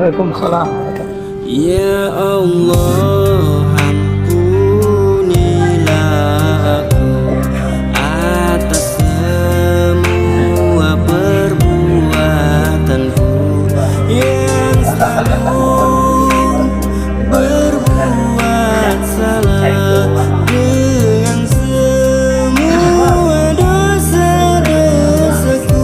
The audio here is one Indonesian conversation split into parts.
Waalaikumsalam. Ya Allah, ampunilah aku atas semua perbuatanku yang selalu berbuat salah dengan semua dosa-dosaku.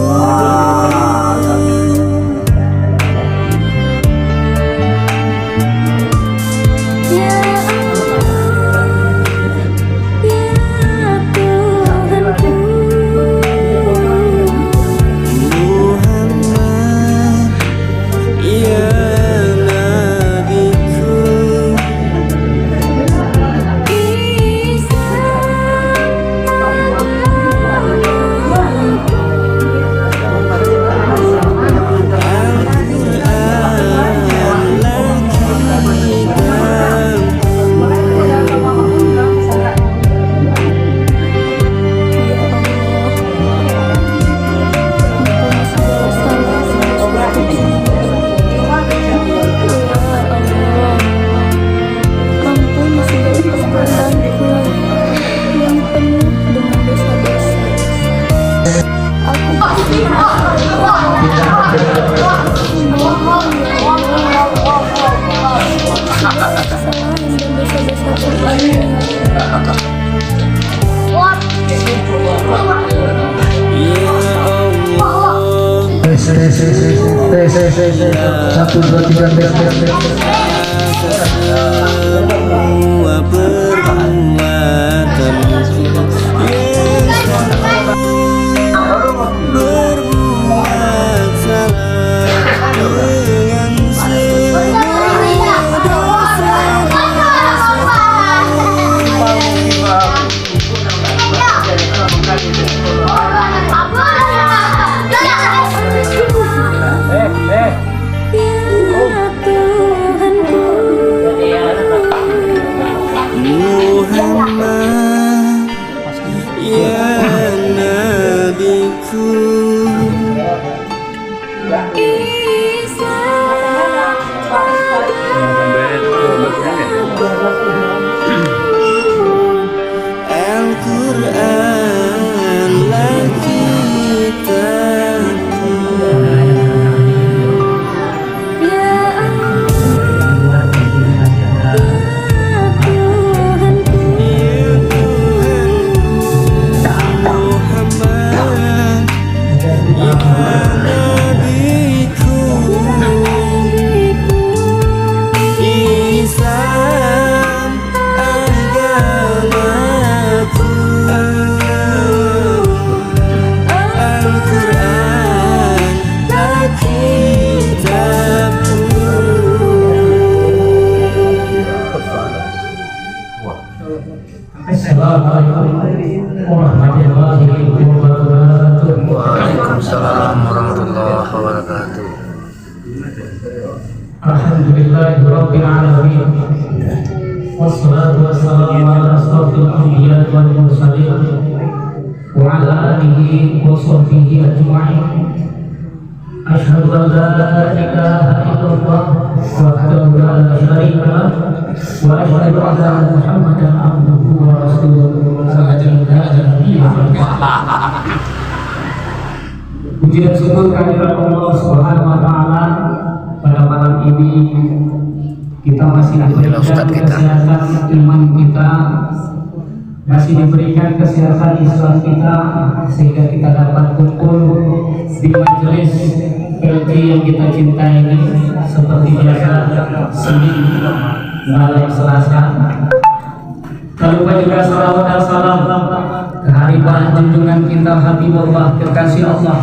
Satu, dua, tiga, semua perbuatanku berbuat salah dengan semua Muhammad ya nabiku. Al-Quran lah kitabku. Waalaikumsalam warahmatullahi wabarakatuh. Alhamdulillahirabbil alamin. Wassalatu wassalamu ala asyrofil anbiya'i wal mursalin wa ala alihi wa sahbihi ajma'in. Asyhadu an la ilaha illallah wahdahu la syarika lah wa asyhadu anna Muhammadan abduhu wa rasuluh. Puji dan syukur kehadirat Allah Subhanahu wa taala. Pada malam ini kita masih diberikan kesehatan iman kita, masih diberikan kesehatan Islam kita, sehingga kita dapat kumpul di majelis PLT yang kita cintai ini seperti biasa Senin malam Selasa. Tak lupa juga salawat dan salam kehadiran junjungan kita Habibullah kekasih Allah,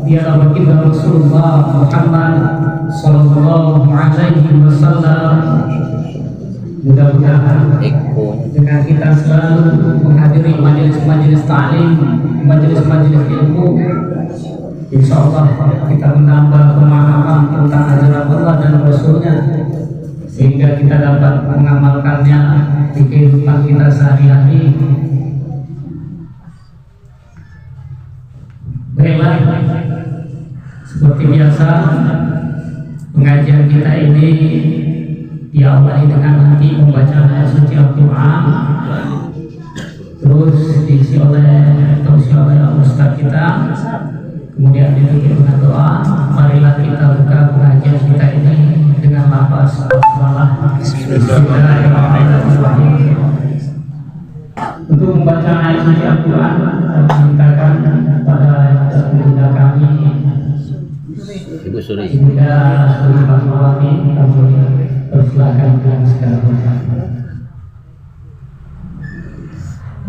dia baginda Rasulullah Muhammad sallallahu alaihi wasallam. Mudah-mudahan dengan kita selalu menghadiri majelis-majelis ta'lim, majelis-majelis ilmu, insya Allah kita menambah pemahaman tentang ajaran Allah dan Rasulnya, sehingga kita dapat mengamalkannya di kehidupan kita sehari-hari. Baiklah, seperti biasa pengajian kita ini diawali dengan nanti membaca ayat suci Al-Quran, terus diisi oleh Ustaz kita, kemudian ditutup dengan doa. Marilah kita buka pengajian kita ini dengan lafaz basmalah. Bismillahirrahmanirrahim. Untuk membaca ayat suci Al-Quran, kami mintakan kepada Ibunda kami, Ibu Suri Fatmawati, kami persilakan dengan segala hormat.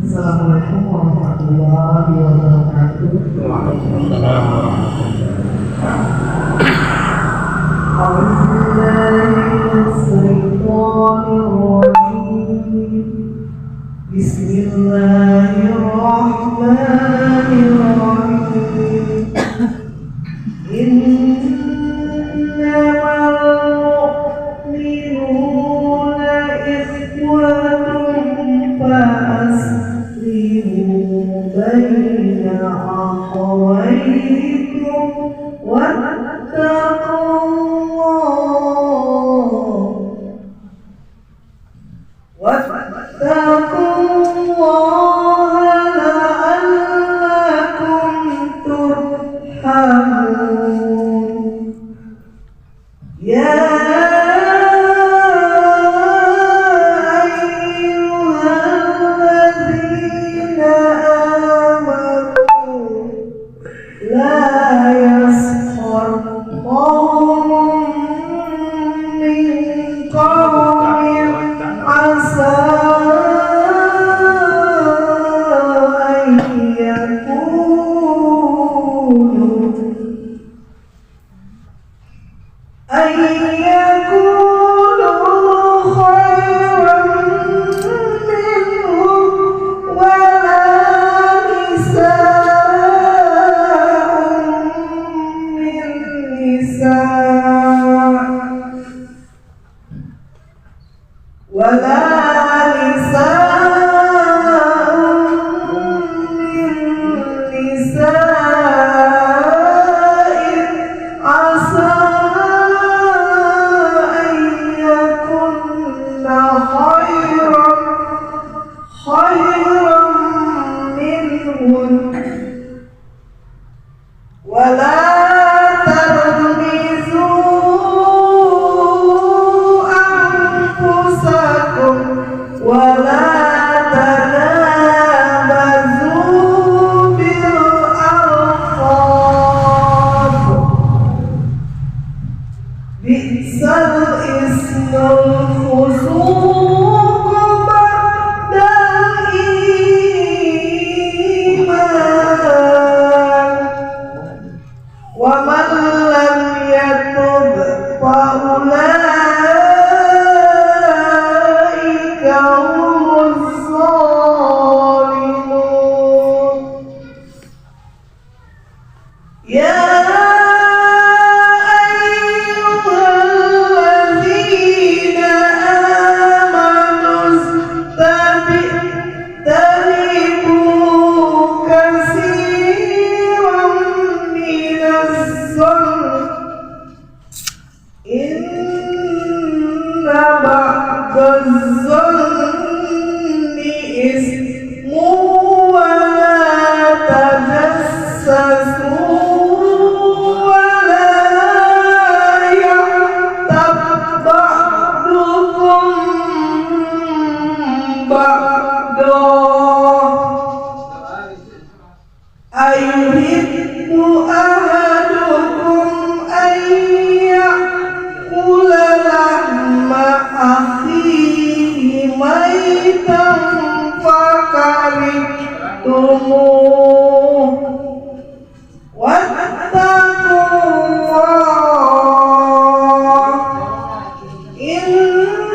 Assalamualaikum warahmatullahi wabarakatuh. Bismillahirrahmanirrahim. Innamal mu'minuna ikhwatun fa'aslihu baina akhawaykum wattaqullaha la'allakum turhamun. Ya ayyuhalladzina amanu la yaskhar qawmun min qawmin asa أن يكونوا خيرا منهم ولا نساء من نساء عسى أن يكن خيرا منهن ولا تلمزوا أنفسكم ولا تنابزوا بالألقاب بئس الاسم الفسوق بعد الإيمان ومن لم يتب فأولئك هم الظالمون. يا أيها الذين آمنوا اجتنبوا كثيرا من الظن إن بعد الظن إثم ولا تجسسوا ba'da ayuhibbu ahadukum ayyakula lahma akhihi maitan fakarihtumuh wattaqullah innallaha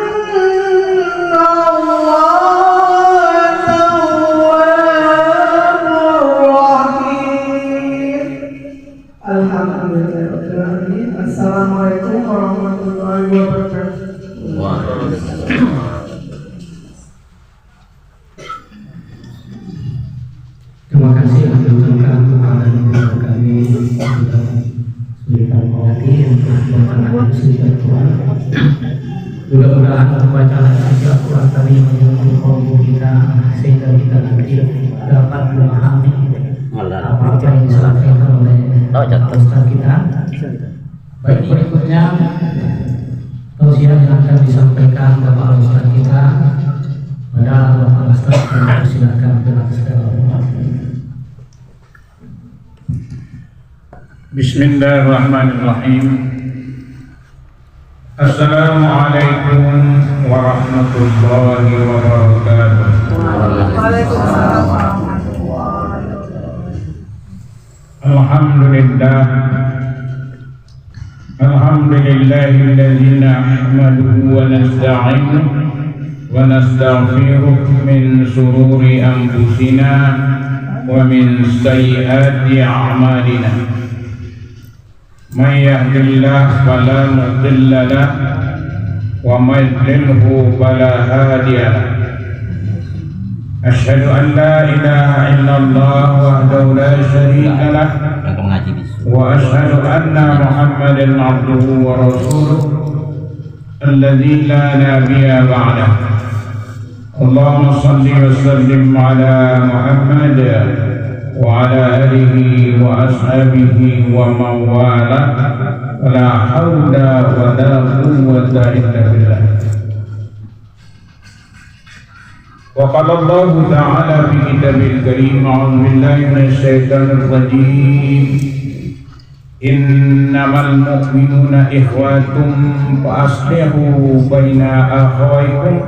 tawwabur rahim. Alhamdulillahirabbil alamin. Assalamualaikum warahmatullahi wabarakatuh. Terima kasih aturkan kepada guru kami sudah berikan hati untuk memperkenalkan sunnah Tuhan. Mudah-mudahan pembacaan Al-Quran kami menyentuh kolbu kita sehingga kita nanti dapat memahami apa yang disampaikan oleh Ustaz kita. Baik, berikutnya tausiah yang akan disampaikan Bapak Ustaz kita. Pada Bapak Ustaz, silakan berkata. Bismillahirrahmanirrahim. Assalamualaikum warahmatullahi wabarakatuh. Alhamdulillah. Alhamdulillahilladzi nahmaduhu wa nasta'inuhu wa nastaghfiruh min shururi anfusina wa min sayyiati a'malina. Man yahdihillahu fala mudilla lahu wa man yudlilhu fala hadiya lahu. Asyhadu an la ilaha illallah wahdahu la syarika lahu wa asyhadu anna Muhammadan abduhu wa rasuluhu alladzi la nabiyya ba'dahu. Allahumma shalli wa sallim ala Muhammad wa ala alihi wa ashabihi wa man wala la hawla wa la quwwata illa billah. Wa qala Allah ta'ala fi kitabil karim a'udzu billahi minasy syaithanir rajim. Innamal mu'minuna ikhwatun fa aslihu baina akhawaykum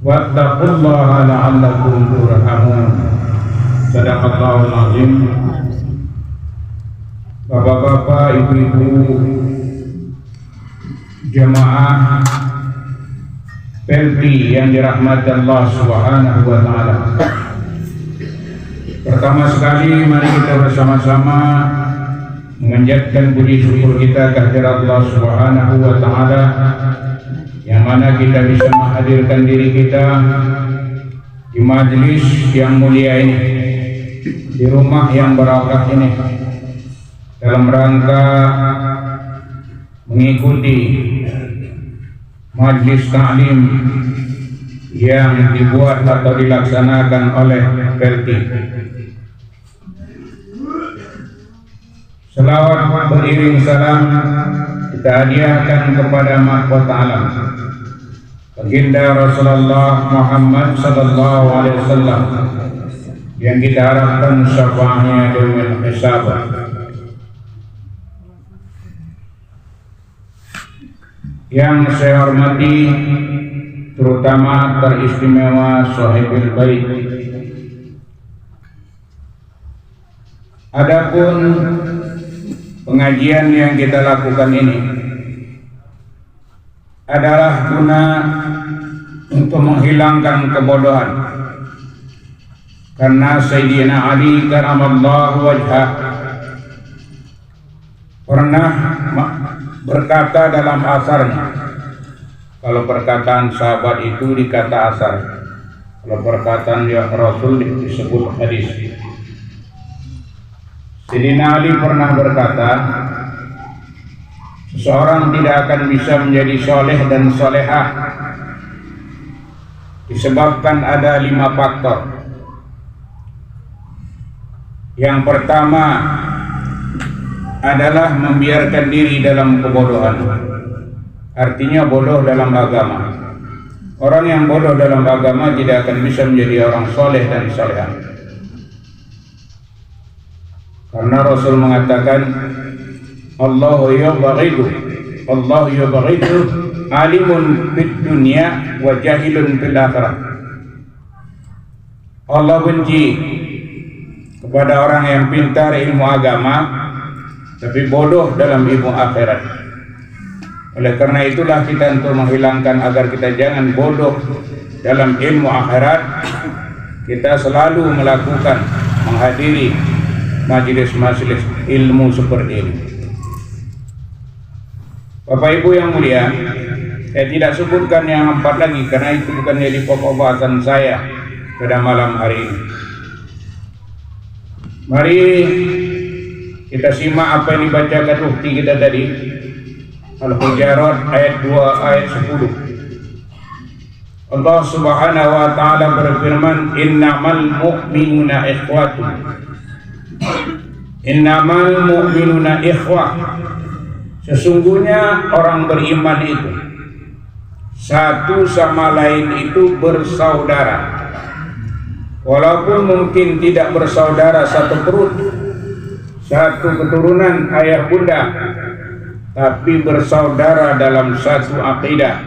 wattaqullaha la'allakum turhamun. Sadaqallahul azim. Bapak-bapak, ibu-ibu, jemaah Pelti yang dirahmati Allah Subhanahu wa taala. Pertama sekali mari kita bersama-sama menjadikan puji syukur kita kehadirat Allah Subhanahu wa taala yang mana kita bisa menghadirkan diri kita di majelis yang mulia ini, di rumah yang barakah ini, dalam rangka mengikuti majelis ta'lim yang dibuat atau dilaksanakan oleh Pelti. Selawat beriring salam kita hadiahkan kepada mahkota alam baginda Rasulullah Muhammad sallallahu alaihi wasallam yang kita harapkan syafaatnya dengan hisab. Yang saya hormati terutama teristimewa Sahibul Bait. Adapun pengajian yang kita lakukan ini adalah guna untuk menghilangkan kebodohan, karena Sayyidina Ali karamallahu wajhah pernah berkata dalam asarnya, kalau perkataan sahabat itu dikata asar, kalau perkataan ya Rasul disebut hadis. Sayyidina Ali pernah berkata, seseorang tidak akan bisa menjadi soleh dan solehah disebabkan ada 5 faktor. Yang pertama adalah membiarkan diri dalam kebodohan, artinya bodoh dalam agama. Orang yang bodoh dalam agama tidak akan bisa menjadi orang soleh dan salehah. Karena Rasul mengatakan, Allah yubghidu alimun fid dunya wa jahilun fil akhirah. Allah benci kepada orang yang pintar ilmu agama tapi bodoh dalam ilmu akhirat. Oleh karena itulah kita untuk menghilangkan agar kita jangan bodoh dalam ilmu akhirat, kita selalu melakukan menghadiri majelis-majelis ilmu seperti ini. Bapak Ibu yang mulia, saya tidak sebutkan yang 4 lagi karena itu bukan jadi pokok bahasan saya pada malam hari ini. Mari kita simak apa yang dibacakan ukti kita tadi, Al-Hujurat ayat 2 ayat 10. Allah Subhanahu wa taala berfirman, innamal mu'minuna ikhwatun. Innamal mu'minuna ikhwah. Sesungguhnya orang beriman itu satu sama lain itu bersaudara. Walaupun mungkin tidak bersaudara satu perut, satu keturunan ayah bunda, tapi bersaudara dalam satu akidah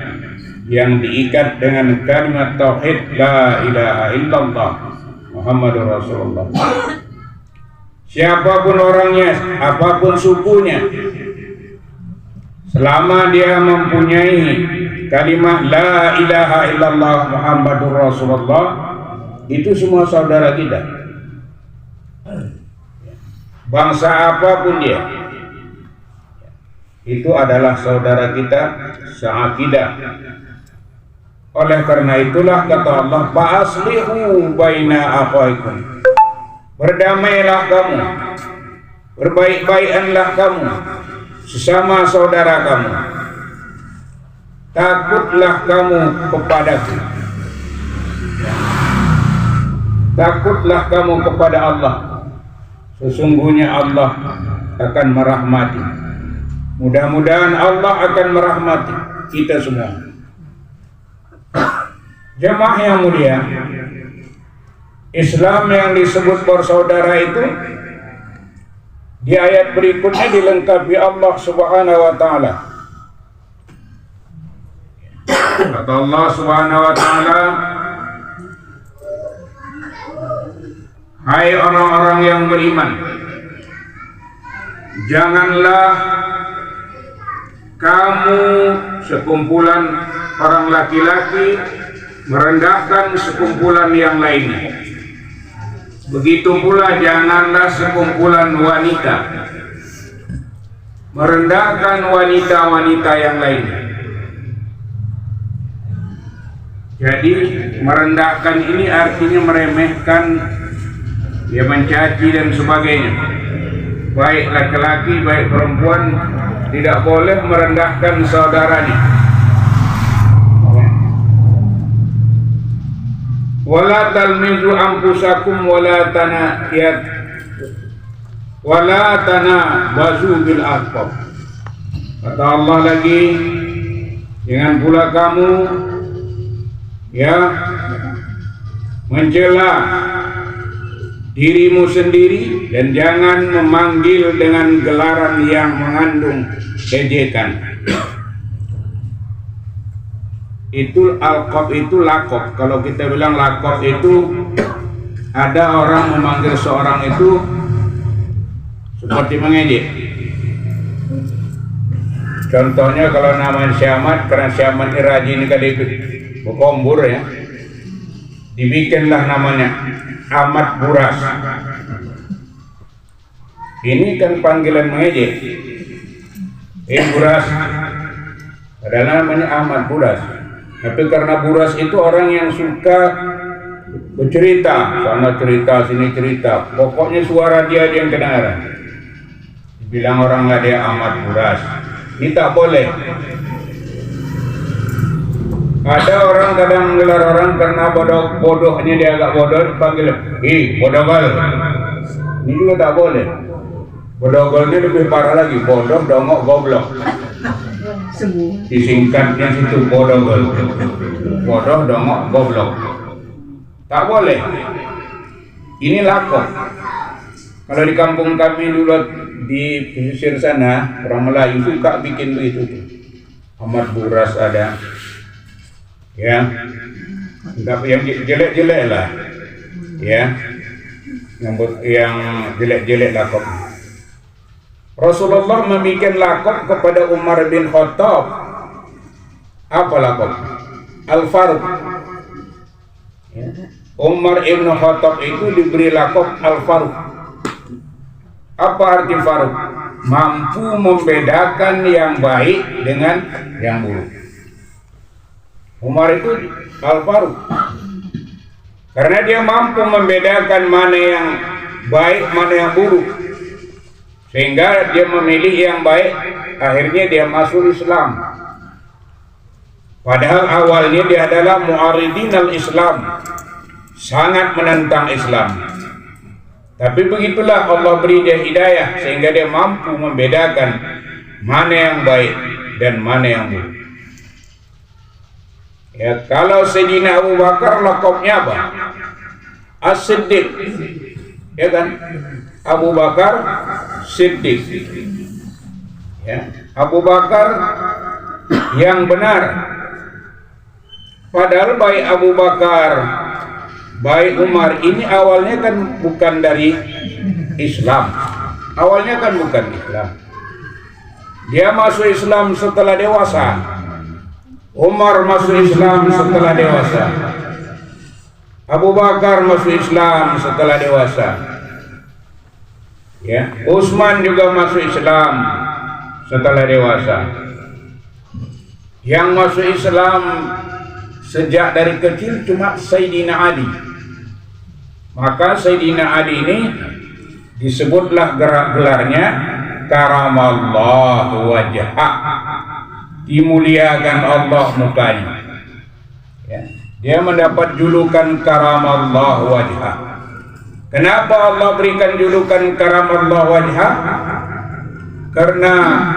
yang diikat dengan kalimat tauhid la ilaha illallah Muhammadur Rasulullah. Siapapun orangnya, apapun sukunya, selama dia mempunyai kalimat la ilaha illallah Muhammadur Rasulullah, itu semua saudara kita. Bangsa apapun dia, itu adalah saudara kita seakidah. Oleh karena itulah kata Allah, fa'aslihu baina akhawaykum. Berdamailah kamu, berbaik-baikanlah kamu sesama saudara kamu. Takutlah kamu kepadaku. Takutlah kamu kepada Allah. Sesungguhnya Allah akan merahmati. Mudah-mudahan Allah akan merahmati kita semua. Jemaah yang mulia, Islam yang disebut bersaudara itu di ayat berikutnya dilengkapi Allah Subhanahu wa taala. Kata Allah Subhanahu wa taala, hai orang-orang yang beriman, janganlah kamu sekumpulan orang laki-laki merendahkan sekumpulan yang lainnya. Begitu pula janganlah sekumpulan wanita merendahkan wanita-wanita yang lainnya. Jadi merendahkan ini artinya meremehkan, ya mencaci dan sebagainya. Baik laki-laki, baik perempuan tidak boleh merendahkan saudaranya. Wala talmizu anfusakum wala tanabazu bil alqab. Kata Allah lagi, jangan pula kamu mencela dirimu sendiri dan jangan memanggil dengan gelaran yang mengandung ejekan. Itu alqab, itu lakob. Kalau kita bilang lakob itu, ada orang memanggil seorang itu seperti mengejek. Contohnya kalau namanya Syamat, karena Syamat ini rajin kali berkombur ya, dibikinlah namanya Ahmad Buras. Ini kan panggilan mengejek. Buras, padahal namanya Ahmad Buras. Tapi karena Buras itu orang yang suka bercerita, sana cerita, sini cerita, pokoknya suara dia yang kedengaran. Dibilang orang lah dia Ahmad Buras. Ini tak boleh. Ada orang kadang menggelar orang karena bodohnya dia agak bodoh, dipanggil, bodoh gal. Ini juga tak boleh. Bodoh galnya lebih parah lagi, bodoh, dongok, goblok. Disingkatnya situ bodoh, bodoh dongok goblok. Tak boleh. Ini lakop. Kalau di kampung kami dulu di pesisir sana, orang Melayu suka bikin begitu tuh. Ahmad Buras ada, ya, enggak yang jelek-jelek lah, ya, yang jelek-jelek lakop. Rasulullah membuat lakop kepada Umar bin Khattab. Apa lakop? Al-Faruq. Ya. Umar bin Khattab itu diberi lakop Al-Faruq. Apa arti Faruq? Mampu membedakan yang baik dengan yang buruk. Umar itu Al-Faruq karena dia mampu membedakan mana yang baik, mana yang buruk, sehingga dia memilih yang baik. Akhirnya dia masuk Islam, padahal awalnya dia adalah mu'aridin al-Islam, sangat menentang Islam. Tapi begitulah Allah beri dia hidayah sehingga dia mampu membedakan mana yang baik dan mana yang buruk. Ya, kalau Sayyidina Abu Bakar lakopnya apa? As-Siddiq. Ya kan? Abu Bakar Siddiq. Ya, Abu Bakar yang benar. Padahal baik Abu Bakar, baik Umar ini awalnya kan bukan dari Islam. Awalnya kan bukan Islam. Dia masuk Islam setelah dewasa. Umar masuk Islam setelah dewasa. Abu Bakar masuk Islam setelah dewasa. Ya, Utsman juga masuk Islam setelah dewasa. Yang masuk Islam sejak dari kecil cuma Sayyidina Ali. Maka Sayyidina Ali ini disebutlah gelarnya karamallahu wajhah, dimuliakan Allah mukanya. Ya. Dia mendapat julukan karamallahu wajhah. Kenapa Allah berikan julukan karamallahu wajhah? Karena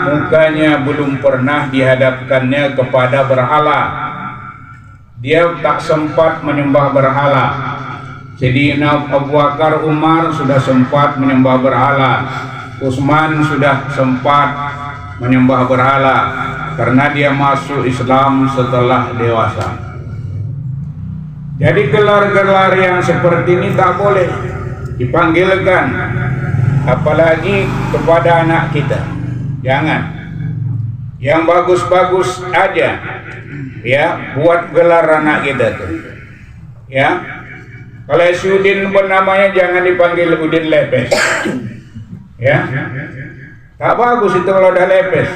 mukanya belum pernah dihadapkannya kepada berhala. Dia tak sempat menyembah berhala. Sayyidina Abu Bakar, Umar sudah sempat menyembah berhala. Utsman sudah sempat menyembah berhala karena dia masuk Islam setelah dewasa. Jadi gelar-gelar yang seperti ini tak boleh dipanggilkan, apalagi kepada anak kita. Jangan. Yang bagus-bagus aja, ya, buat gelar anak kita tuh. Ya. Kalau si Udin pun namanya jangan dipanggil Udin Lepes. Ya. Tak bagus itu kalau udah lepes.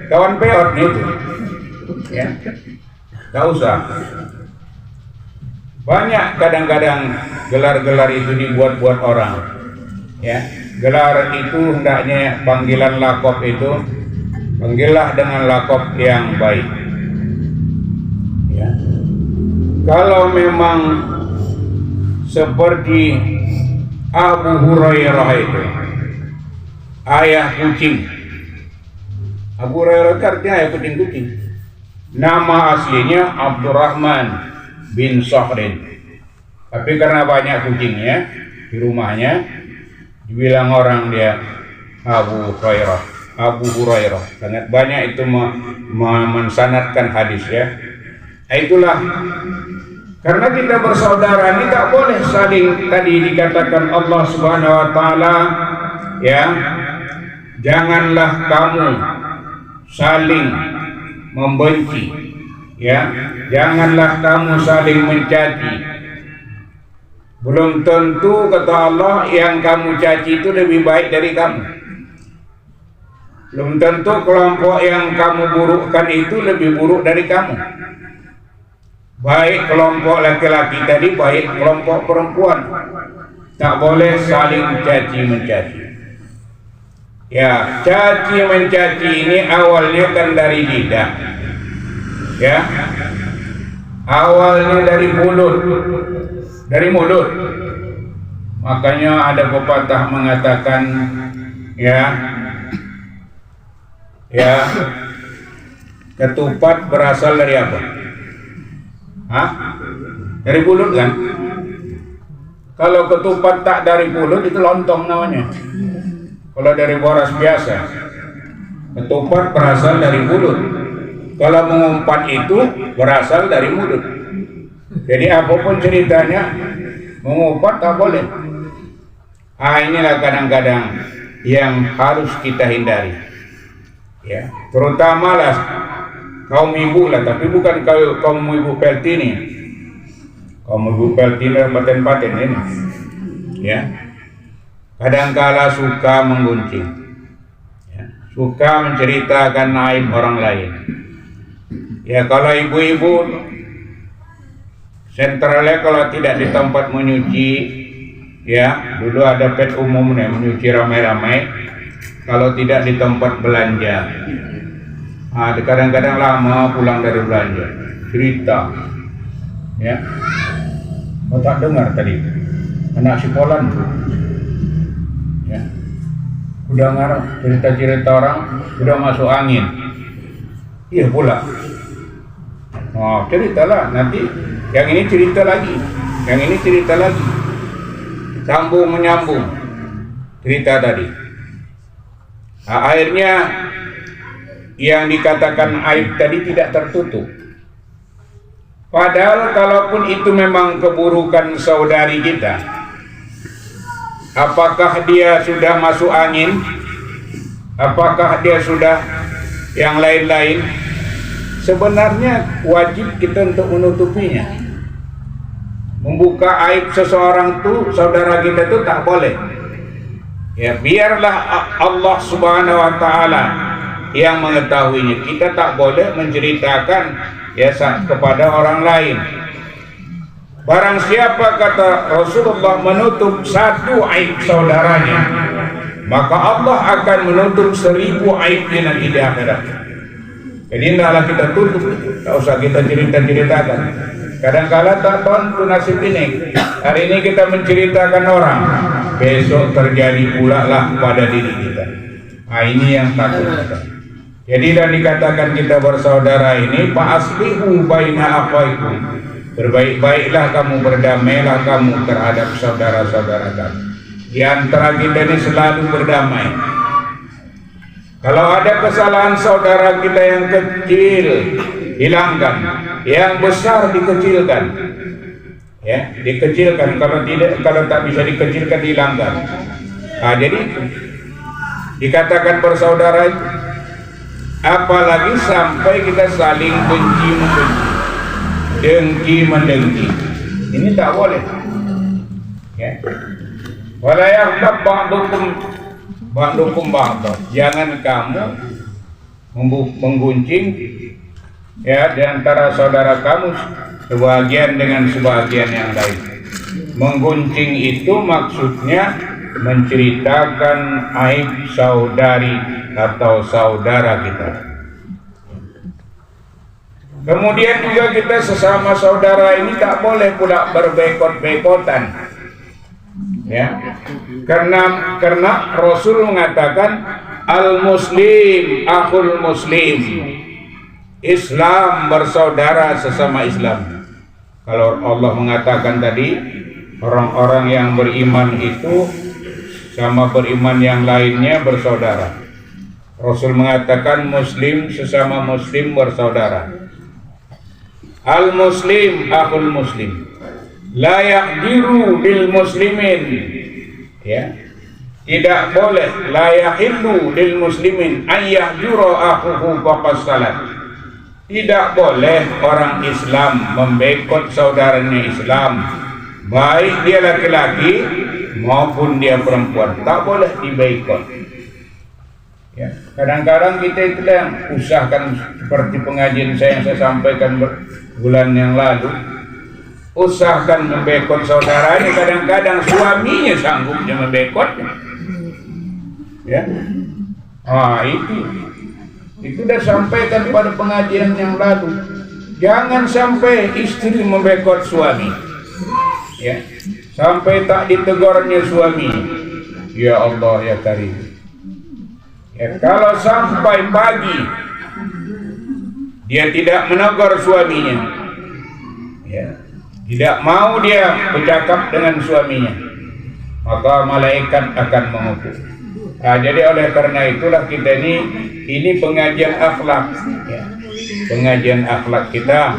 Kawan peot itu. Ya. Tak usah. Banyak kadang-kadang gelar-gelar itu dibuat-buat orang. Ya. Gelar itu hendaknya panggilan lakop itu panggillah dengan lakop yang baik. Ya. Kalau memang seperti Abu Hurairah itu ayah kucing. Abu Hurairah artinya ayah kucing-kucing. Nama aslinya Abdurrahman bin Sakhrin. Tapi karena banyak kucingnya di rumahnya, dibilang orang dia Abu Hurairah. Abu Hurairah. Sangat banyak itu mensanadkan hadis ya. Itulah karena kita bersaudara ini tak boleh saling, tadi dikatakan Allah Subhanahu wa taala, ya, janganlah kamu saling membenci, ya, janganlah kamu saling mencaci. Belum tentu kata Allah yang kamu caci itu lebih baik dari kamu. Belum tentu kelompok yang kamu burukkan itu lebih buruk dari kamu. Baik kelompok laki-laki tadi, baik kelompok perempuan. Tak boleh saling caci mencaci. Ya, caci mencaci ini awalnya kan dari lidah. Ya. Awalnya dari mulut. Dari mulut. Makanya ada pepatah mengatakan Ketupat berasal dari apa? Hah? Dari mulut kan? Kalau ketupat tak dari mulut itu lontong namanya. Kalau dari boras biasa, ketupat berasal dari mulut. Kalau mengumpat itu berasal dari mulut. Jadi apapun ceritanya, mengumpat tak boleh. Inilah kadang-kadang yang harus kita hindari. Ya, terutamalah kaum ibu lah, tapi bukan kaum ibu Peltini. Kaum ibu Peltini paten-paten ini. Ya. Kadangkala suka menggunjing. Ya, suka menceritakan aib orang lain. Ya, kalau ibu-ibu sentralnya kalau tidak di tempat menyuci, ya, dulu ada pet umum nih menyuci ramai-ramai. Kalau tidak di tempat belanja, kadang-kadang lama pulang dari belanja, cerita, ya, kau tak dengar tadi, anak sekolah tuh, ya, udah ngarang cerita-cerita orang, udah masuk angin, iya pula, ceritalah nanti, yang ini cerita lagi, yang ini cerita lagi, sambung menyambung, cerita tadi. Akhirnya yang dikatakan aib tadi tidak tertutup. Padahal kalaupun itu memang keburukan saudari kita, apakah dia sudah masuk angin? Apakah dia sudah yang lain-lain? Sebenarnya wajib kita untuk menutupinya. Membuka aib seseorang tuh, saudara kita itu tak boleh. Ya, biarlah Allah Subhanahu wa taala yang mengetahuinya. Kita tak boleh menceritakan ya kepada orang lain. Barang siapa, kata Rasulullah, menutup satu aib saudaranya, maka Allah akan menutup 1000 aibnya nanti di akhirat. Jadi hendaklah kita tutup, tak usah kita ceritakan. Kadang-kala tak tahu nasib ini. Hari ini kita menceritakan orang, besok terjadi pula lah pada diri kita. Ini yang takut kita. Jadi dan dikatakan kita bersaudara ini, fa aslihu baina akhawaykum. Berbaik-baiklah kamu, berdamailah kamu terhadap saudara-saudara kamu. Di antara kita ini selalu berdamai. Kalau ada kesalahan saudara kita yang kecil, hilangkan. Yang besar dikecilkan. Ya, dikecilkan. Kalau tak bisa dikecilkan, hilangkan. Jadi dikatakan bersaudara itu, apalagi sampai kita saling benci membenci, dengki mendengki, ini tak boleh. Ya. Wala yaghtab ba'dukum ba'dha. Jangan kamu menggunjing ya di antara saudara kamu sebagian dengan sebagian yang lain. Menggunjing itu maksudnya menceritakan aib saudari atau saudara kita. Kemudian juga kita sesama saudara ini tak boleh pula berbekot-bekotan. Ya. Karena Rasul mengatakan al-muslim akhul muslim. Islam bersaudara sesama Islam. Kalau Allah mengatakan tadi, orang-orang yang beriman itu sama beriman yang lainnya bersaudara. Rasul mengatakan muslim sesama muslim bersaudara. Al-muslim akhul muslim. La yahdiru lil muslimin. Ya. Tidak boleh, la yahillu lil muslimin an yahjura akhuhu faqad salat. Tidak boleh orang Islam membekot saudaranya Islam, baik dia laki-laki maupun dia perempuan, tak boleh dibekot. Ya, kadang-kadang kita itu yang usahakan seperti pengajian yang saya sampaikan bulan yang lalu, usahakan membekot saudaranya, kadang-kadang suaminya sanggupnya membekotnya. Ya, itu sudah sampaikan pada pengajian yang lalu. Jangan sampai istri membekot suami, ya, sampai tak ditegurnya suami. Ya Allah ya Karim. Ya, kalau sampai pagi dia tidak menegur suaminya, ya, tidak mau dia bercakap dengan suaminya, maka malaikat akan menghukum. Nah, jadi oleh karena itulah kita ini pengajian akhlak, ya. Pengajian akhlak kita,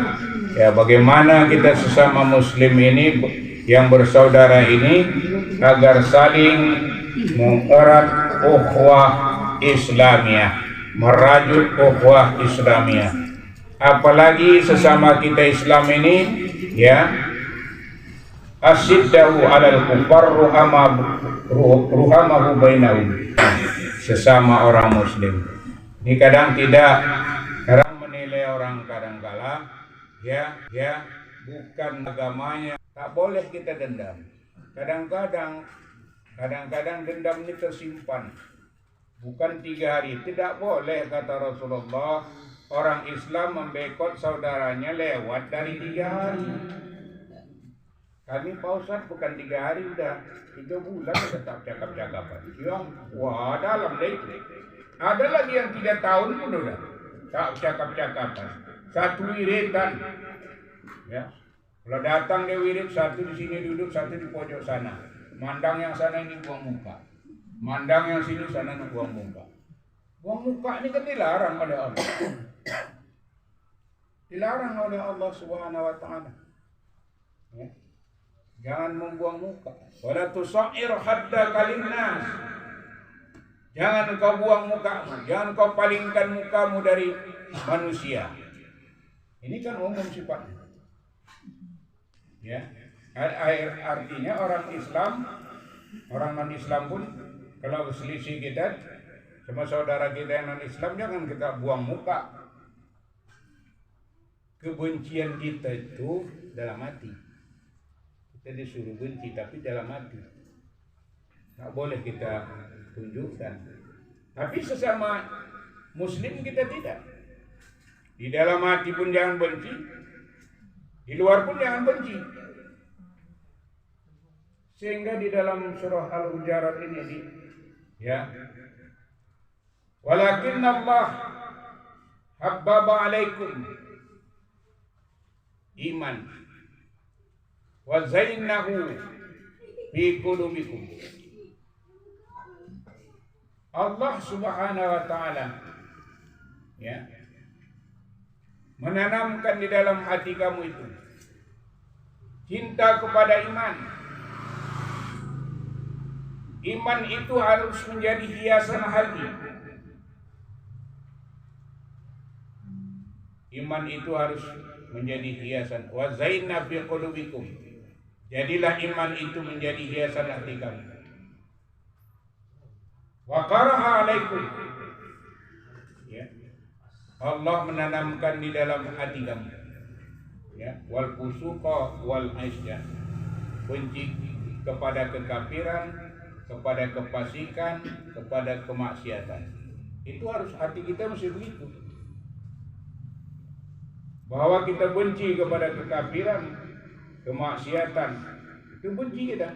ya, bagaimana kita sesama muslim ini yang bersaudara ini agar saling mengerat ukhuwah Islamiyah, merajut ukhuwah Islamiyah. Apalagi sesama kita Islam ini, ya, asyiddahu 'alal kufar ruhamahu bainahum. Sesama orang muslim ini kadang menilai orang kadang-kala, ya, bukan agamanya, tak boleh kita dendam. Kadang-kadang dendam ini tersimpan, bukan 3 hari, tidak boleh, kata Rasulullah. Orang Islam membekot saudaranya lewat dari 3 hari. Kami Pak Ustadz bukan 3 hari, udah 3 bulan tetap cakap-cakapan. Wah, dalam deh itu. Ada lagi yang 3 tahun pun udah tak cakap-cakapan. Satu wiridan, ya. Kalau datang dia wirid, satu di sini duduk, satu di pojok sana. Mandang yang sana ini buang muka, mandang yang sini sana buang muka. Buang muka ini kan dilarang oleh Allah. Dilarang oleh Allah Subhanahu wa taala. Ya. Jangan membuang muka. Wala tusair hadda kalinnas. Jangan kau buang mukamu, jangan kau palingkan mukamu dari manusia. Ini kan umum sifatnya. Ya. Artinya orang Islam, orang non-Islam pun kalau selisih kita sama saudara kita yang non-Islam, jangan kita buang muka. Kebencian kita itu dalam hati. Kita disuruh benci tapi dalam hati. Tak boleh kita tunjukkan. Tapi sesama muslim kita tidak. Di dalam hati pun jangan benci, di luar pun jangan benci. Sehingga di dalam surah Al-Hujurat ini, ya, walakin Allah habbaba alaikum iman wa zainahu fi qulubikum. Allah Subhanahu wa taala, ya, menanamkan di dalam hati kamu itu cinta kepada iman. Iman itu harus menjadi hiasan hati. Iman itu harus menjadi hiasan. Wa zainna fi qulubikum. Jadilah iman itu menjadi hiasan hati kamu. Wa qaraha alaikum. Ya. Allah menanamkan di dalam hati kamu. Ya, wal fusuqa wal isyan. Benci kepada kekafiran, kepada kefasikan, kepada kemaksiatan. Itu harus hati kita mesti begitu. Bahwa kita benci kepada kekafiran, kemaksiatan, itu benci kita.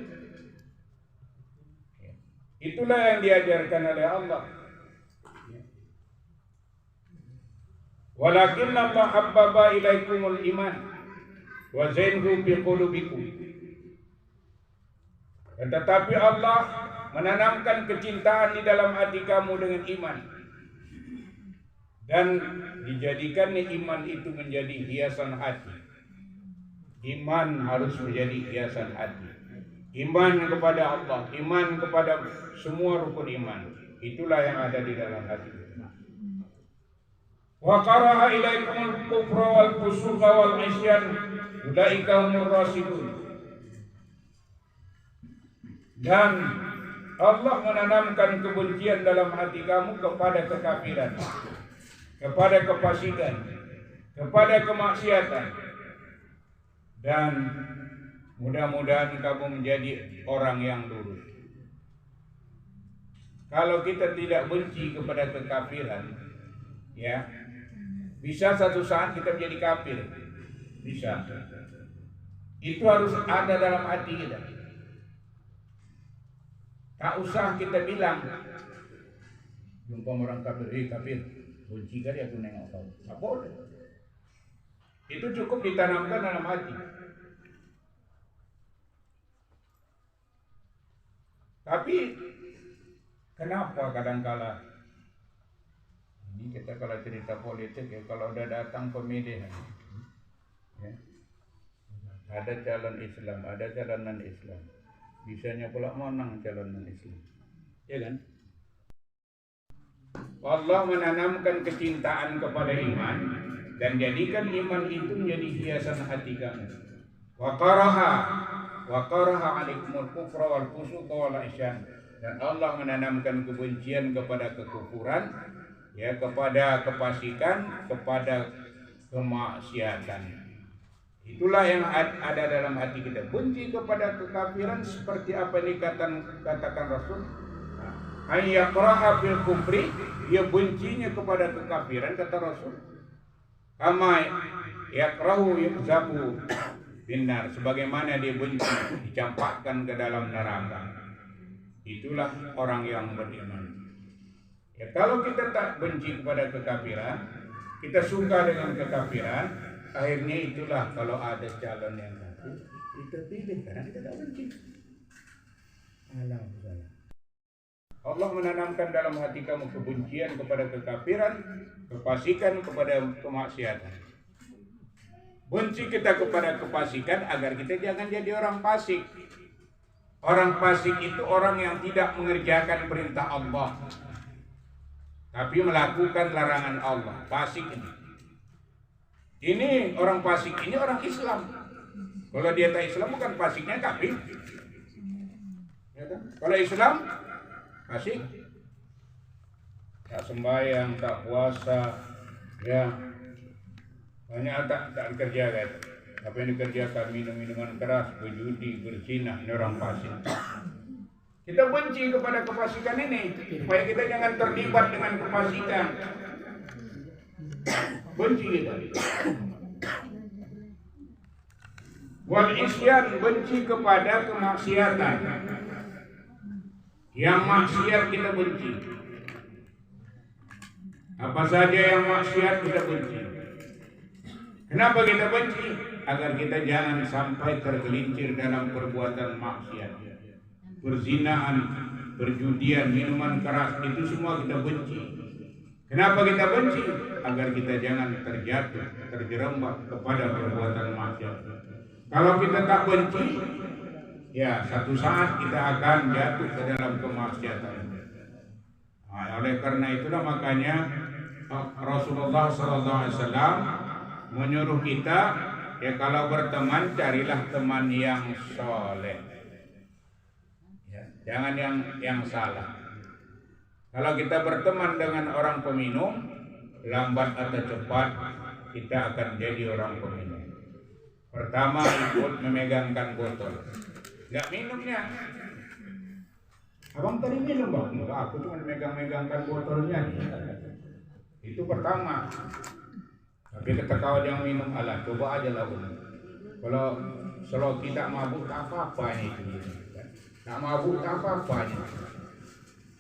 Itulah yang diajarkan oleh Allah. Walakin Allah habbaba ilaikumul iman wa zainahu fi qulubikum. Tetapi Allah menanamkan kecintaan di dalam hati kamu dengan iman, dan dijadikan iman itu menjadi hiasan hati. Iman harus menjadi hiasan hati. Iman kepada Allah, iman kepada semua rukun iman, itulah yang ada di dalam hati. Wa qara'a ilaikumul kufra wal fusuqa wal isyan ulaika humur rasyidun. Dan Allah menanamkan kebencian dalam hati kamu kepada kekafiran, kepada kefasikan, kepada kemaksiatan. Dan mudah-mudahan kamu menjadi orang yang lurus. Kalau kita tidak benci kepada kekafiran, ya, bisa satu saat kita menjadi kafir. Bisa. Itu harus ada dalam hati kita. Tak usah kita bilang, jumpa orang kafir, kafir, benci kali aku nengok kau. Tak boleh. Itu cukup ditanamkan dalam hati. Tapi kenapa kadangkala ini kita kalau cerita politik ya, kalau udah datang pemilihan ya, ada calon Islam, ada calon non Islam, bisanya pula menang calon non Islam, ya kan? Allah menanamkan kecintaan kepada iman dan jadikan iman itu menjadi hiasan hati kamu. Wa qaraha alaikumul kufra wal fusuqa wal isyan. Dan Allah menanamkan kebencian kepada kekufuran, ya, kepada kefasikan, kepada kemaksiatan. Itulah yang ada dalam hati kita. Benci kepada kekafiran seperti apa yang dikatakan Rasul. Ayyakraha fil kufri, dia bencinya kepada kekafiran, kata Rasul. Kama yakrahu yuzabu binar, sebagaimana dia benci dicampakkan ke dalam neraka. Itulah orang yang beriman. Ya, kalau kita tak benci kepada kekafiran, kita suka dengan kekafiran, akhirnya itulah kalau ada calon yang satu, kita pilih karena kita tak benci. Allah menanamkan dalam hati kamu kebencian kepada kekafiran, kefasikan, kepada kemaksiatan. Benci kita kepada kefasikan agar kita jangan jadi orang fasik. Orang fasik itu orang yang tidak mengerjakan perintah Allah, tapi melakukan larangan Allah. Fasik ini. Ini orang fasik ini orang Islam. Kalau dia tak Islam bukan fasiknya kafir. Ya kan? Kalau Islam fasik, tak sembahyang, tak puasa, ya banyak tak kerja kan. Apa yang dikerjakan, minum minuman keras, berjudi, berzina, ini orang fasik. Kita benci kepada kefasikan ini supaya kita jangan terlibat dengan kefasikan. Benci kita. Wal isyan, benci kepada kemaksiatan. Yang maksiat kita benci. Apa saja yang maksiat kita benci. Kenapa kita benci? Agar kita jangan sampai tergelincir dalam perbuatan maksiat. Perzinaan, perjudian, minuman keras, itu semua kita benci. Kenapa kita benci? Agar kita jangan terjatuh, terjerembab kepada perbuatan maksiat. Kalau kita tak benci, ya satu saat kita akan jatuh ke dalam kemaksiatan. Nah, oleh karena itulah makanya Rasulullah SAW menyuruh kita, ya kalau berteman carilah teman yang soleh, ya, jangan yang salah. Kalau kita berteman dengan orang peminum, lambat atau cepat kita akan jadi orang peminum. Pertama ikut memegangkan botol, nggak minumnya. Abang tadi minum bang? Enggak, aku cuma megang-megangkan botolnya. Itu pertama. Tapi kata kawan yang minum, alah coba aja lah. Kalau tidak mabuk tak apa-apanya itu. Tak mabuk tak apa-apanya.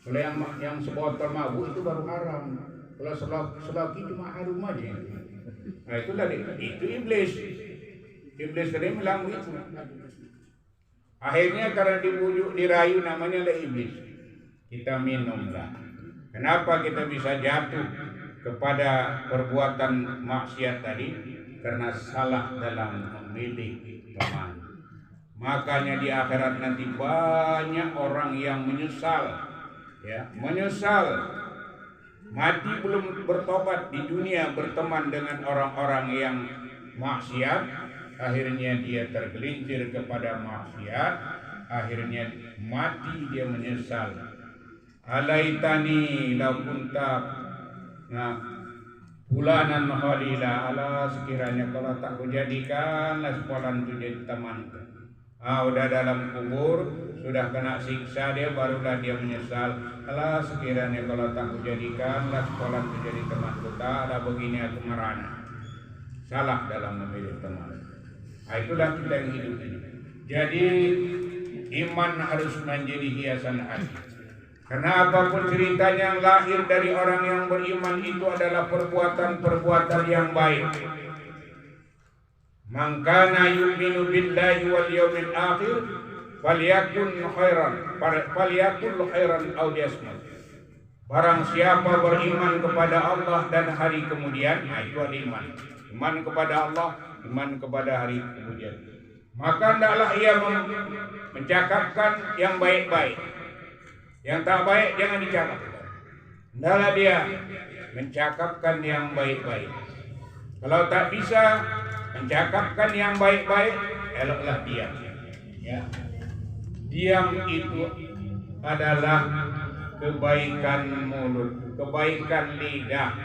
Kalau yang sebotol mabuk itu baru haram. Kalau selagi cuma harum aja. Nah itulah itu iblis. Iblis tadi bilang itu. Akhirnya karena dibujuk, dirayu, namanya lah iblis. Kita minumlah. Kenapa kita bisa jatuh kepada perbuatan maksiat tadi? Karena salah dalam memilih teman. Makanya di akhirat nanti banyak orang yang menyesal, ya, menyesal mati belum bertobat, di dunia berteman dengan orang-orang yang maksiat, akhirnya dia tergelincir kepada maksiat, akhirnya mati dia menyesal. Alaitani law kunta fulanan khalila, ala sekiranya kalau tak kujadikanlah sekolah itu jadi temanku. Udah dalam kubur, sudah kena siksa dia, barulah dia menyesal. Ala sekiranya kalau tak kujadikanlah sekolah itu jadi temanku, tak ada begini aku merana. Salah dalam memilih teman. Itulah kita yang hidup ini. Jadi iman harus menjadi hiasan hati. Karena apapun ceritanya yang lahir dari orang yang beriman itu adalah perbuatan-perbuatan yang baik. Man kana yu'minu billahi wal yawmil akhir falyakun khairan aw liyasmut. Barang siapa beriman kepada Allah dan hari kemudian, itu ada iman. Iman kepada Allah, iman kepada hari kemudian. Maka hendaklah ia mencakapkan yang baik-baik. Yang tak baik jangan dicakapkan. Hendaklah dia mencakapkan yang baik-baik. Kalau tak bisa mencakapkan yang baik-baik, eloklah diam. Ya. Diam itu adalah kebaikan mulut, kebaikan lidah.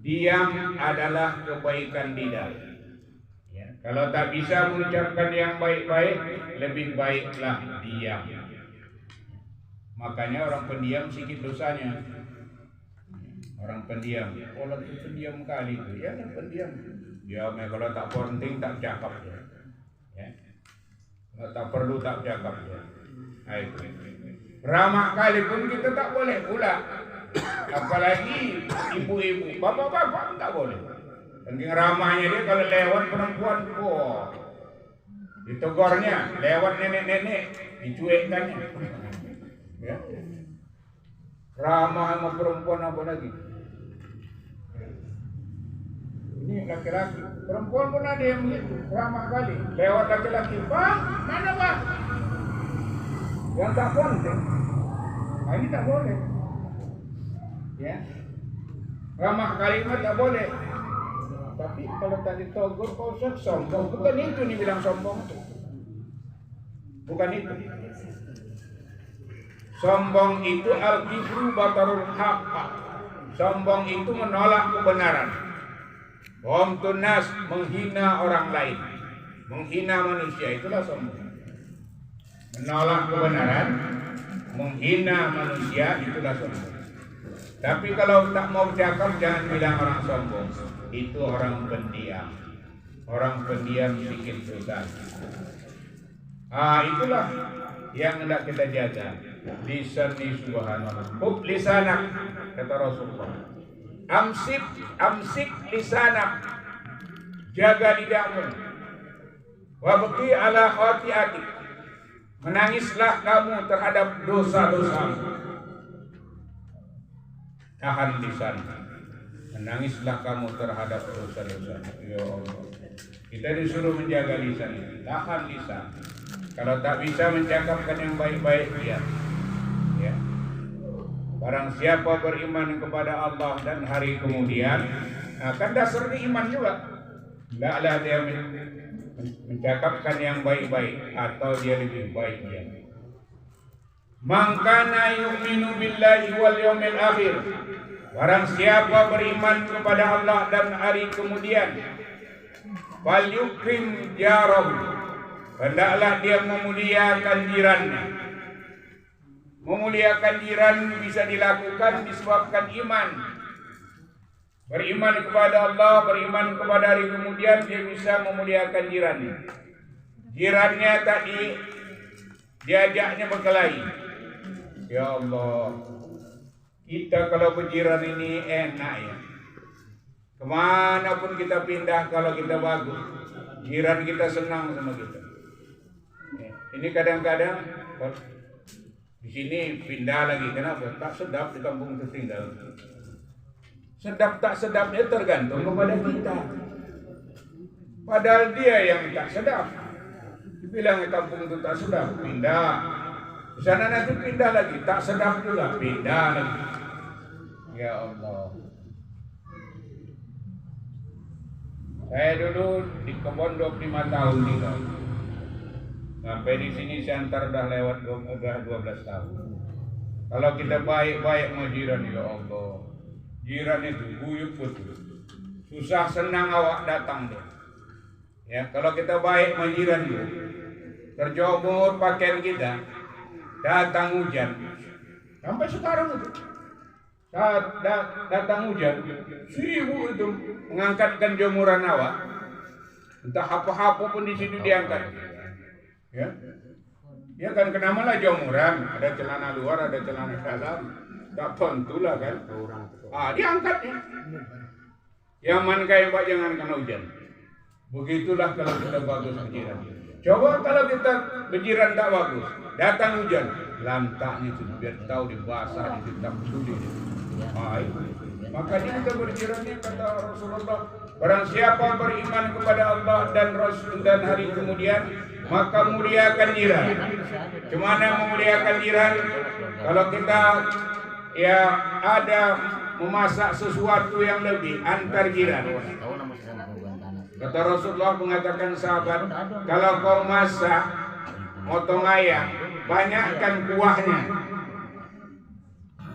Diam adalah kebaikan lidah. Ya. Kalau tak bisa mengucapkan yang baik-baik, lebih baiklah diam. Makanya orang pendiam sedikit dosanya. Orang pendiam, orang itu pendiam kali itu, ya kan pendiam. Dia kalau tak penting tak cakap ya. Ya. Kalau tak perlu tak cakap ya. Itu. Ramah kali pun kita tak boleh pula. Apalagi ibu-ibu, bapak-bapak tak boleh. Saking ramahnya dia kalau lewat perempuan, ditegurnya, lewat nenek-nenek, dicuekkannya. Ya. Ramah sama perempuan apa lagi? Ini laki-laki, perempuan pun ada yang begitu, ramah kali. Lewat laki-laki, Pak, mana Pak? Yang tak penting. Nah, ini tak boleh. Ya, ramah kalimat tak boleh. Tapi kalau tak ditegur, kau sombong. Bukan itu nih bilang sombong. Bukan itu. Sombong itu al-kibru batarul haqq. Sombong itu menolak kebenaran. Ghamtun nas, menghina orang lain, menghina manusia, itulah sombong. Menolak kebenaran, menghina manusia, itulah sombong. Tapi kalau tak mau cakap, jangan bilang orang sombong. Itu orang pendiam. Orang pendiam sedikit dosa. Itulah yang hendak kita jaga. Lisan di subhanallah. Hub lisanak, kata Rasulullah. Amsik lisanak, jaga lidahmu. Wabqi ala khati'atik, menangislah kamu terhadap dosa-dosa. Tahan lisan, menangislah kamu terhadap dosa-dosa. Ya Allah, kita disuruh menjaga lisan ini. Tahan lisan. Kalau tak bisa mencakapkan yang baik-baik, ya. Barang siapa beriman kepada Allah dan hari kemudian, kan dasarnya iman juga. Tidaklah dia mencakapkan yang baik-baik atau dia lebih baik dia. Man kana yu'minu billahi wal yawmil akhir. Barang siapa beriman kepada Allah dan hari kemudian, fal yukrim jarahu. Hendaklah dia memuliakan jirannya. Memuliakan jiran bisa dilakukan disebabkan iman. Beriman kepada Allah, beriman kepada hari kemudian, dia bisa memuliakan jirannya. Jirannya tadi diajaknya berkelahi. Ya Allah, kita kalau berjiran ini enak ya. Kemana pun kita pindah kalau kita bagus, jiran kita senang sama kita. Ini kadang-kadang di sini pindah lagi, kenapa? Tak sedap di kampung itu tinggal. Sedap tak sedapnya tergantung kepada kita. Padahal dia yang tak sedap. Dibilang kampung itu tak sedap, pindah. Di sana nanti pindah lagi, tak sedap juga, pindah lagi. Ya Allah. Saya dulu di kebun 25 tahun tinggal. Sampai di sini saya antar dah lewat 12 tahun. Kalau kita baik-baik mau jiran, ya Allah, jiran itu guyup betul. Susah senang awak datang deh. Ya, kalau kita baik mau jiran dia, terjemur pakaian kita, datang hujan. Sampai sekarang itu, saat datang hujan, sibuk itu mengangkatkan jemuran awak. Entah apa-apa pun di sini diangkat. Ya, dia kan kenamalah jemuran, ada celana luar, ada celana dalam, tak tentulah kan. Diangkat ya. Yang man kayak Pak jangan kena hujan. Begitulah kalau kita bagus berjiran. Coba kalau kita berjiran tak bagus, datang hujan, lantaknya itu biar tahu di basah, di hitam sudi. Makanya kita berjirannya kata Rasulullah, barang siapa beriman kepada Allah dan Rasul dan hari kemudian, maka muliakan jiran. Cumana memuliakan jiran? Kalau kita ya ada memasak sesuatu yang lebih antar jiran. Kata Rasulullah mengatakan sahabat, kalau kau masak motong ayam, banyakkan kuahnya.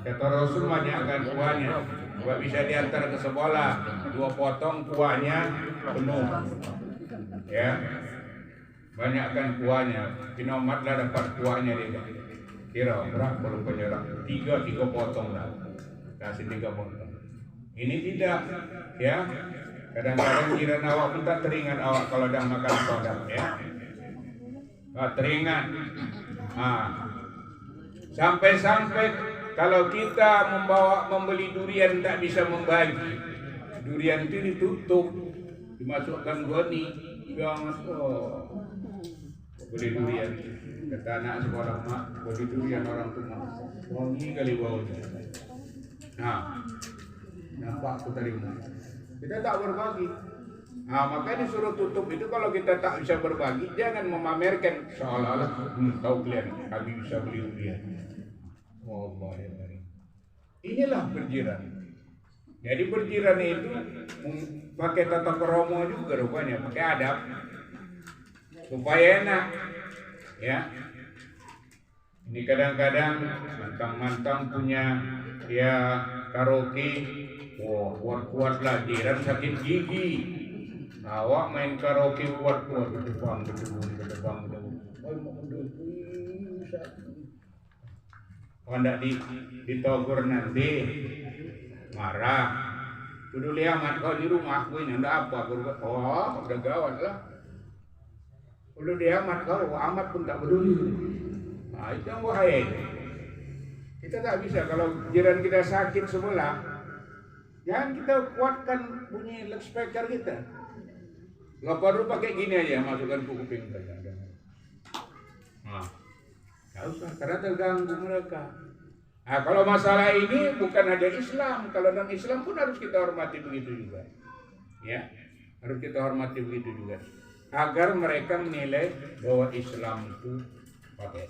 Kata Rasul, banyakkan kuahnya. Buat bisa diantar ke sekolah, 2 potong kuahnya penuh. Ya, banyakkan kuahnya. Kinomat lah dapat kuahnya dia. Kira berapa kalau penyerah? 3 potong lah. Kasih 3 potong. Ini tidak, ya. Kadang-kadang jiran awak pun tak teringat awak kalau dah makan kodam, ya. Tak teringat. Sampai-sampai kalau kita membeli durian tak bisa membagi. Durian itu ditutup, dimasukkan goni. Jangan beli durian. Kata anak sekolah, mak, beli durian orang tua. Wangi kali baunya. Nampak aku terima. Kita tak berbagi. Makanya disuruh tutup itu kalau kita tak bisa berbagi, jangan memamerkan seolah-olah tahu kalian kami bisa beli durian. Inilah berjiran. Jadi berjiran itu pakai tata krama juga rupanya, pakai adab supaya enak. Ya. Ini kadang-kadang mantang-mantang punya ya karaoke. Kuat-kuat lah, jiran sakit gigi. Awak main karaoke kuat-kuat ke depan. Kalau tidak ditegur nanti marah. Peduli amat kau di rumah, gue ini ada apa? Udah gawat lah. Peduli amat kau, amat pun tak peduli. Itu yang bahaya. Kita tak bisa kalau jiran kita sakit sebelah. Jangan kita kuatkan bunyi loudspeaker kita. Nggak perlu pakai gini aja, masukkan ke kuping kita. Nggak usah, karena terganggu mereka. Kalau masalah ini bukan hanya Islam, kalau non Islam pun harus kita hormati begitu juga. Ya, harus kita hormati begitu juga. Agar mereka menilai bahwa Islam itu pakai.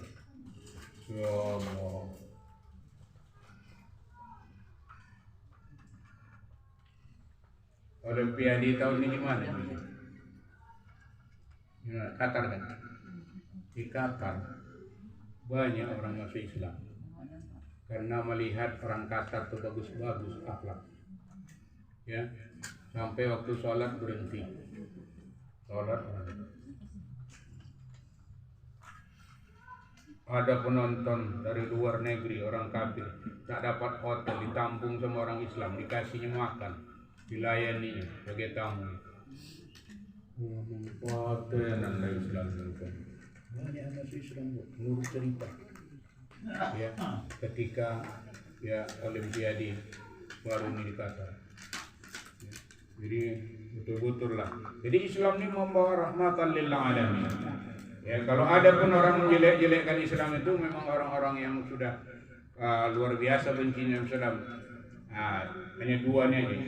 Olimpiade tahun ini di mana? Qatar kan? Di Qatar banyak orang masuk Islam karena melihat orang Qatar itu bagus-bagus akhlak. Ya, sampai waktu sholat berhenti. Sholat. Ada penonton dari luar negeri, orang kafir, tak dapat hotel, ditampung sama orang Islam, dikasihnya makan. Dilayani sebagai tamu. Paten anda Islam itu. Banyak anak Islam menurut cerita. Ya, ketika ya Olimpiade baru ini di Qatar. Jadi betul-betul lah. Jadi Islam ini membawa rahmatan lil alamin. Ya, kalau ada pun orang menjelek-jelekkan Islam itu memang orang-orang yang sudah luar biasa bencinya Islam. Hanya 2 nih aja.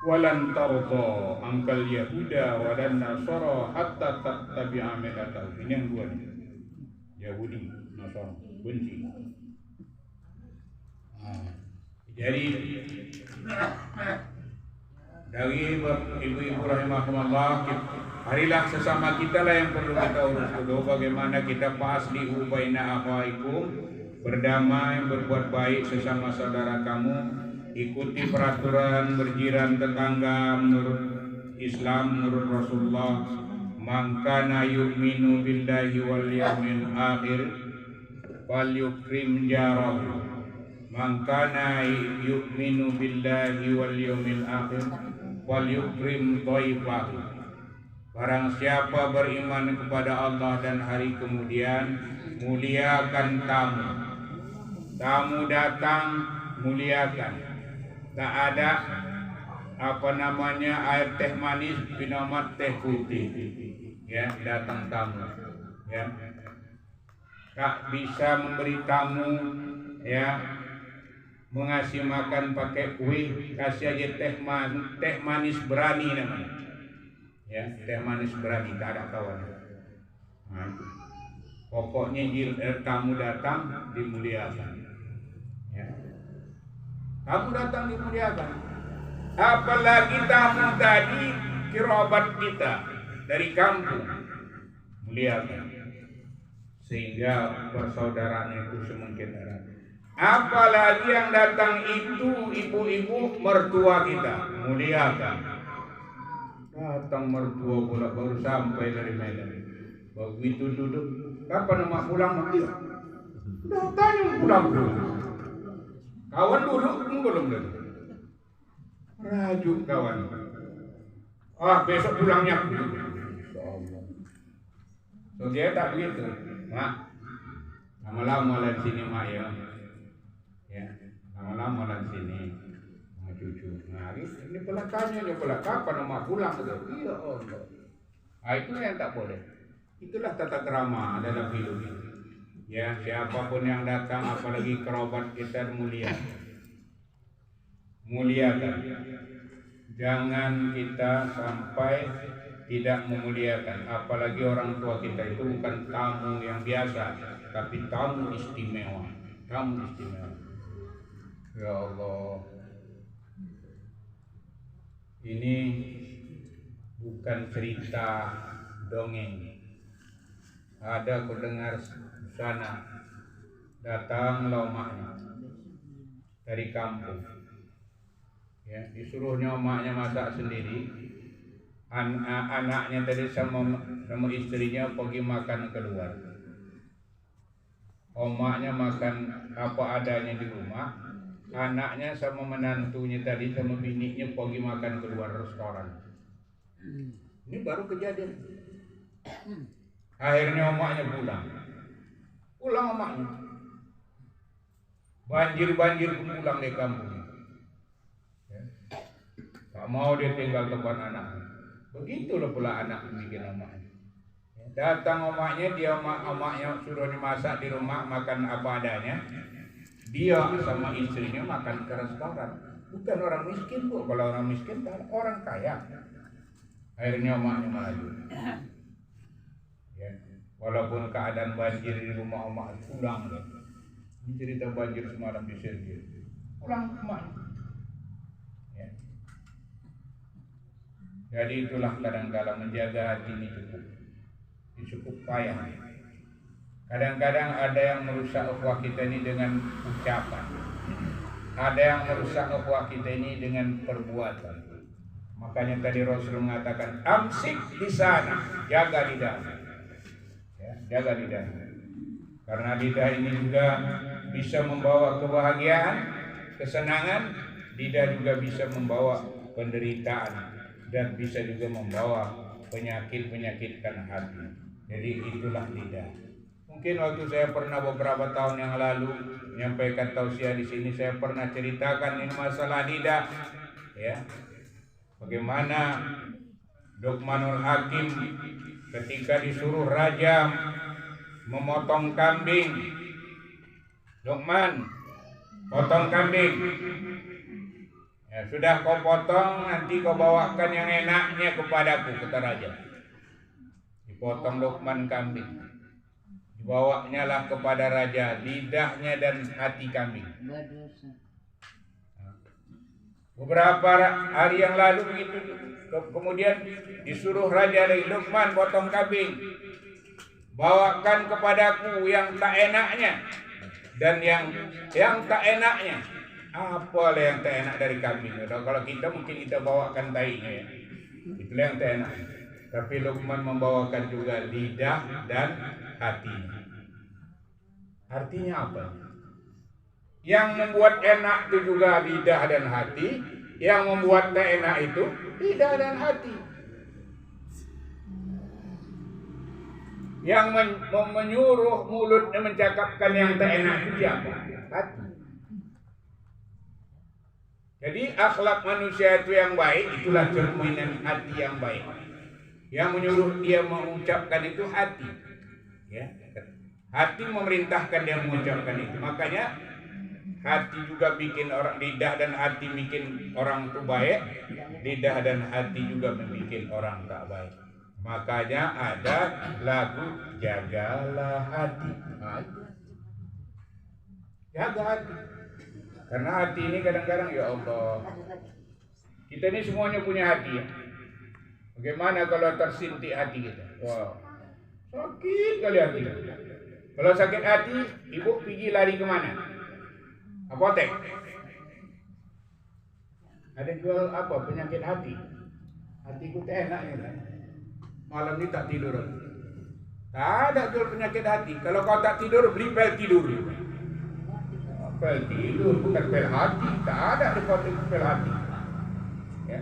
Walan tarda angkal Yahuda walan Nasara hatta tattabi'a millatahum. Ini yang 2 nih. Yahudi, Nasara, benci. Jadi dari ibu-ibu rahimahumullah, marilah sesama kita lah yang perlu kita urus dulu. Bagaimana kita faslihu baina akhawaikum, berdamai, berbuat baik sesama saudara kamu. Ikuti peraturan berjiran tetangga menurut Islam, menurut Rasulullah. Man kana yu'minu billahi wal yawmil akhir falyukrim jarahu. Man kana yu'minu billahi wal yawmil akhir falyukrim dhaifahu. Barang siapa beriman kepada Allah dan hari kemudian, muliakan tamu. Tamu datang, muliakan. Tak ada air teh manis binomat teh putih, ya, datang tamu, ya, tak bisa memberi tamu, ya, mengasih makan pakai kue, kasih aja teh manis berani namanya, ya, teh manis berani, tak ada kawan. Nah, itu. Pokoknya tamu datang dimuliakan, ya. Tamu datang dimuliakan. Apalagi tamu tadi kerabat kita dari kampung, muliakan. Sehingga persaudaraan itu semakin erat. Apalagi yang datang itu ibu-ibu mertua kita, muliakan. Datang mertua pula baru sampai dari Medan. Begitu duduk, kapan emak pulang nanti? Udah tanya pulang. Kawan duduk belum duduk. Rajuk kawan. Besok pulangnya. So dia tak begitu. Mak, lama-lama lan sini mak ya. Ya, lama-lama lan sini. Sama cucu. Nah, ini pelakanya dia pelak. Kapan emak pulang? Iya, Allah. Ah, itu yang tak boleh. Itulah tata krama dalam hidup ini. Ya, siapapun yang datang, apalagi kerabat kita muliakan. Jangan kita sampai tidak memuliakan. Apalagi orang tua kita itu bukan tamu yang biasa, tapi tamu istimewa. Tamu istimewa. Ya Allah. Ini bukan cerita dongeng. Ada aku dengar sana datang omaknya dari kampung, ya, disuruhnya omaknya masak sendiri. Anaknya tadi sama istrinya pergi makan keluar. Omaknya makan apa adanya di rumah, anaknya sama menantunya tadi sama bininya pergi makan keluar restoran. Ini baru kejadian. Akhirnya omaknya pulang omaknya. Banjir pulang di kampung. Ya. Tak mau dia tinggal tempat anak. Begitulah pula anak bikin omaknya. Ya. Datang omaknya, omaknya suruh dimasak di rumah, makan apa adanya. Dia sama istrinya makan ke restoran. Bukan orang miskin bu, kalau orang miskin orang kaya. Akhirnya omaknya maju. Ya. Walaupun keadaan banjir di rumah omak pulang deh. Ini cerita banjir semalam di Sergei. Pulang omak. Ya. Jadi itulah kadang-kadang menjaga hati ini cukup payah. Kadang-kadang ada yang merusak ukhuwah kita ini dengan ucapan. Ada yang merusak ukhuwah kita ini dengan perbuatan. Makanya tadi Rasul mengatakan amsik di sana, jaga lidah. Ya, jaga lidah. Karena lidah ini juga bisa membawa kebahagiaan, kesenangan. Lidah juga bisa membawa penderitaan dan bisa juga membawa penyakit-penyakitkan hati. Jadi itulah lidah. Mungkin waktu saya pernah beberapa tahun yang lalu menyampaikan tausiah di sini, saya pernah ceritakan ini masalah lidah. Ya. Bagaimana Luqmanul Hakim ketika disuruh raja memotong kambing. Luqman, potong kambing. Ya, sudah kau potong, nanti kau bawakan yang enaknya kepadaku, kata raja. Dipotong Luqman kambing. Dibawanya lah kepada raja lidahnya dan hati kambing. Beberapa hari yang lalu begitu, kemudian disuruh raja dari Luqman potong kambing, bawakan kepadaku yang tak enaknya dan yang tak enaknya. Apa yang tak enak dari kambing? Kalau kita mungkin kita bawakan tainya ya, itulah yang tak enak. Tapi Luqman membawakan juga lidah dan hatinya. Artinya apa? Yang membuat enak itu juga lidah dan hati. Yang membuat tak enak itu lidah dan hati. Yang menyuruh mulutnya mencakapkan yang tak enak itu siapa? Hati. Jadi akhlak manusia itu yang baik, itulah cerminan hati yang baik. Yang menyuruh dia mengucapkan itu hati. Ya. Hati memerintahkan dia mengucapkan itu. Makanya hati juga bikin orang, lidah dan hati bikin orang itu baik, lidah dan hati juga membuat orang tak baik. Makanya ada lagu jagalah hati. Jaga hati. Karena hati ini kadang-kadang ya Allah, kita ini semuanya punya hati ya. Bagaimana kalau tersintik hati kita? Wow, sakit kali hati. Kalau sakit hati, ibu pergi lari kemana? Apotek. Ada jual apa? Penyakit hati. Hatiku tak enak ya. Malam ni tak tidur. Tak ada jual penyakit hati. Kalau kau tak tidur, beli pel tidur. Pel tidur bukan pel hati. Tak ada di pel hati. Ya.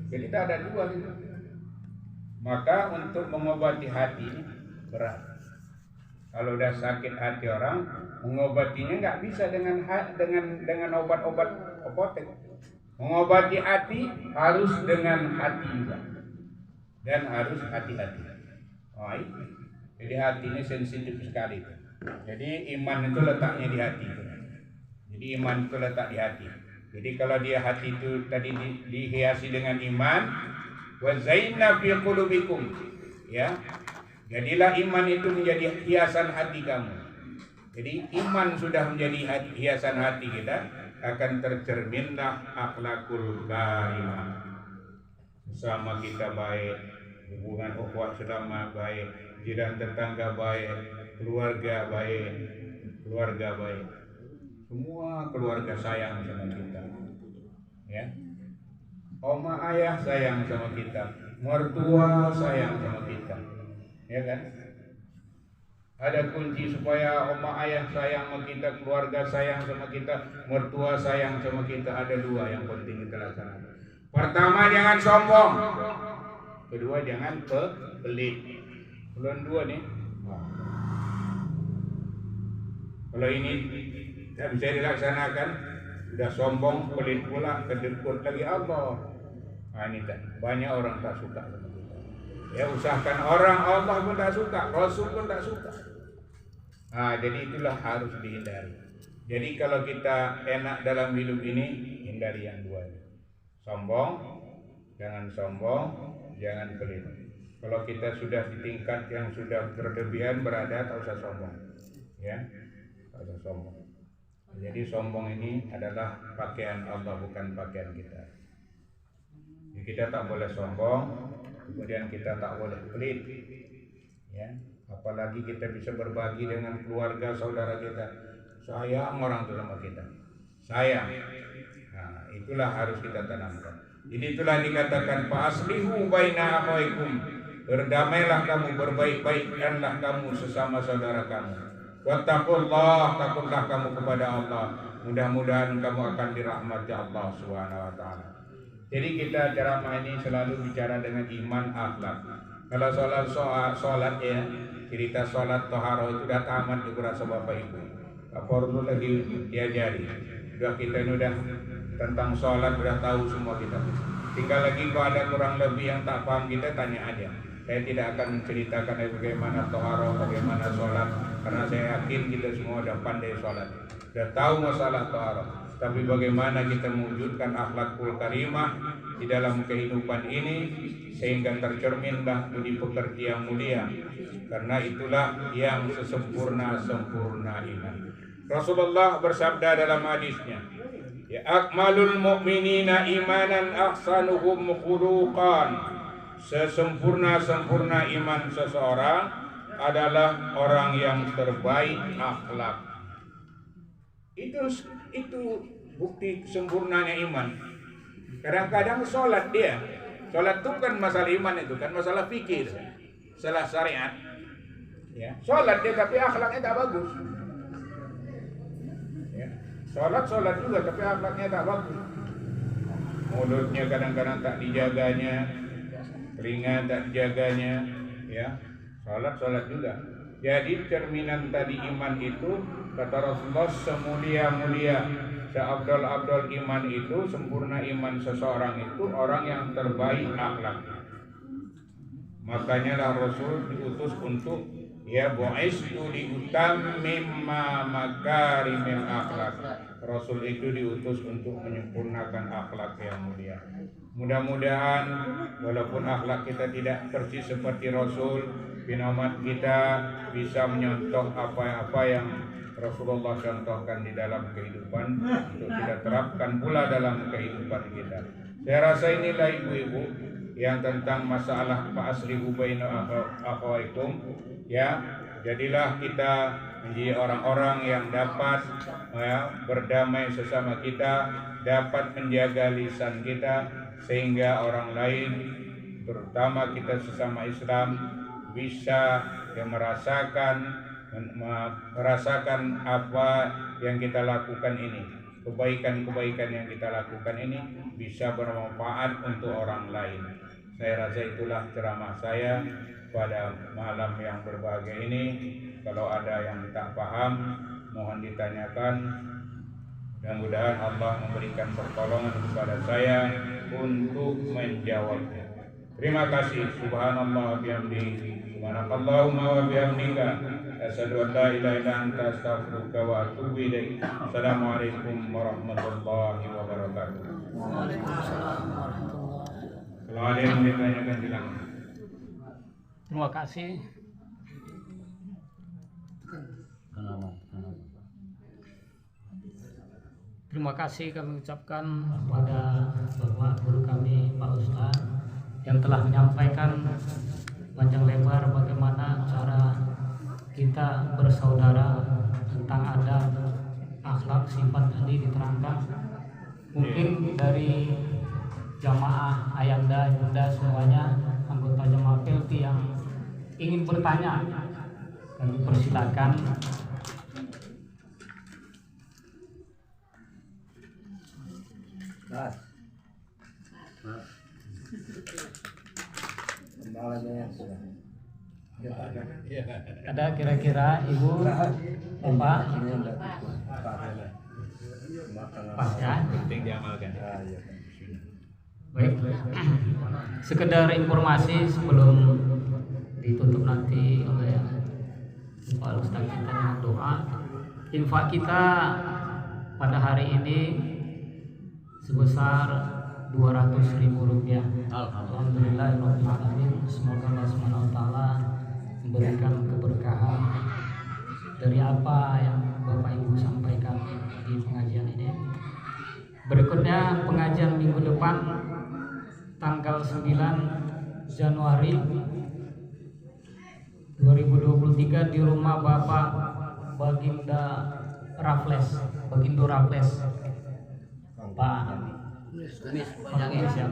Jadi tak ada jual itu. Maka untuk mengobati hati berat. Kalau udah sakit hati orang, mengobatinya nggak bisa dengan obat-obat apotek. Mengobati hati harus dengan hati juga, dan harus hati-hati. Oh, jadi hati ini sensitif sekali. Jadi iman itu letaknya di hati. Jadi iman itu letak di hati. Jadi kalau dia hati itu tadi dihiasi dengan iman, wa zainna fi qulubikum, ya. Jadilah iman itu menjadi hiasan hati kamu. Jadi iman sudah menjadi hiasan hati kita, akan tercerminlah akhlakul karimah. Sesama kita baik, hubungan ukhuwah selama baik, jiran tetangga baik, keluarga baik, semua keluarga sayang sama kita. Ya. Oma ayah sayang sama kita, mertua sayang sama kita. Ya kan? Ada kunci supaya oma ayah sayang sama kita, keluarga sayang sama kita, mertua sayang sama kita. Ada dua yang penting kita laksanakan. Pertama, jangan sombong. Kedua, jangan pelit. Belum dua nih. Kalau ini tidak bisa dilaksanakan, sudah sombong, pelit pula, kedekut lagi Allah. Nah ini banyak orang tak suka sama kita. Ya usahakan orang, Allah pun tak suka, Rasul pun tak suka. Nah jadi itulah harus dihindari. Jadi kalau kita enak dalam hidup ini, hindari yang dua ini. Sombong, jangan pelit. Kalau kita sudah di tingkat yang sudah berlebihan berada, tak usah sombong. Ya, tak usah sombong. Jadi sombong ini adalah pakaian Allah, bukan pakaian kita. Jadi kita tak boleh sombong. Kemudian kita tak boleh pelit, ya. Apalagi kita bisa berbagi dengan keluarga saudara kita. Sayang orang itu sama kita, sayang. Nah, itulah harus kita tanamkan. Jadi itulah dikatakan fa'aslihu baina akhawaykum. Berdamailah kamu, berbaik-baikkanlah kamu sesama saudara kamu. Wattaqullah, takutlah kamu kepada Allah. Mudah-mudahan kamu akan dirahmati Allah Subhanahu wa taala. Jadi kita ceramah ini selalu bicara dengan iman, akhlak. Kalau sholat ya, cerita sholat toharoh itu sudah tamat di kurasa bapak ibu. Tak perlu lagi diajari. Sudah kita ini sudah tentang sholat sudah tahu semua kita. Tinggal lagi kalau ada kurang lebih yang tak paham kita tanya aja. Saya tidak akan menceritakan bagaimana toharoh, bagaimana sholat, karena saya yakin kita semua sudah pandai sholat, sudah tahu masalah toharoh. Tapi bagaimana kita mewujudkan akhlakul karimah di dalam kehidupan ini sehingga tercerminlah budi pekerti yang mulia. Karena itulah yang sesempurna-sempurna iman. Rasulullah bersabda dalam hadisnya, ya akmalul mu'minina imanan ahsanuhum khuluqan. Sesempurna-sempurna iman seseorang adalah orang yang terbaik akhlak. Itu bukti sempurnanya iman. Kadang-kadang sholat dia, sholat itu kan masalah iman, itu kan masalah fikir, masalah syariat. Ya, sholat dia tapi akhlaknya tak bagus. Ya, sholat juga tapi akhlaknya tak bagus. Mulutnya kadang-kadang tak dijaganya, telinga tak dijaganya. Ya, sholat juga. Jadi cerminan tadi iman itu kata Rasulullah semulia-mulia, seabdal-abdal iman itu, sempurna iman seseorang itu orang yang terbaik akhlaknya. Makanya lah Rasul diutus untuk bu'istu liutammima makarimil akhlak. Rasul itu diutus untuk menyempurnakan akhlak yang mulia. Mudah-mudahan walaupun akhlak kita tidak persis seperti Rasul, binamat kita bisa menyontoh apa-apa yang Rasulullah contohkan di dalam kehidupan untuk kita terapkan pula dalam kehidupan kita. Saya rasa inilah ibu-ibu yang tentang masalah fa'aslihu baina akhawaikum. Jadilah kita menjadi orang-orang yang dapat berdamai sesama kita, dapat menjaga lisan kita, sehingga orang lain, terutama kita sesama Islam, bisa merasakan apa yang kita lakukan ini, kebaikan-kebaikan yang kita lakukan ini bisa bermanfaat untuk orang lain. Saya rasa itulah ceramah saya pada malam yang berbahagia ini. Kalau ada yang tak paham, mohon ditanyakan. Mudah-mudahan Allah memberikan pertolongan kepada saya untuk menjawabnya. Terima kasih. Subhanallah bihamdihi, subhanakallahumma wa bihamdika, asyhadu an la ilaha illa anta, astaghfiruka wa atubu ilaik. Assalamualaikum warahmatullahi wabarakatuh. Waalaikumsalam warahmatullahi. Kalau ada yang ditanyakan silakan. Terima kasih. Terima kasih kami ucapkan kepada Bapak Guru kami Pak Ustadz yang telah menyampaikan panjang lebar bagaimana cara kita bersaudara, tentang adab, akhlak, sifat tadi diterangkan. Mungkin dari jamaah Ayanda, Bunda semuanya, anggota jamaah PLT yang ingin bertanya, kami persilakan. Ada kira-kira Ibu, Bapak, Pak ya? Penting diamalkan. Baik, sekedar informasi sebelum ditutup nanti oleh Pak Ustaz kita dengan doa. Infak kita pada hari ini sebesar Rp200.000. Alhamdulillahirrahmanirrahim. Semoga Allah SWT memberikan keberkahan dari apa yang Bapak Ibu sampaikan di pengajian ini. Berikutnya pengajian minggu depan tanggal 9 Januari 2023 di rumah Bapak Bagindo Raffles, Pak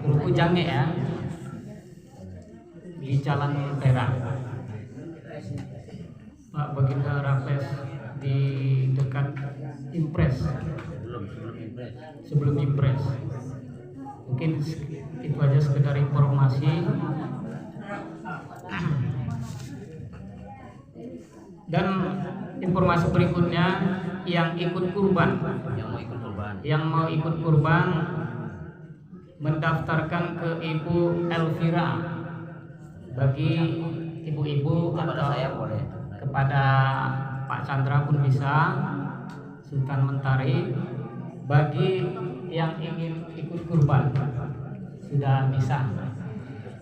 Ruku Jange ya, di Jalan Perak. Pak Bagindo Raffles di dekat Impres, sebelum Impres. Mungkin itu aja sekedar informasi. Dan informasi berikutnya yang mau ikut kurban mendaftarkan ke Ibu Elvira. Bagi ibu-ibu atau kepada Pak Chandra pun bisa, Sultan Mentari. Bagi yang ingin ikut kurban sudah bisa.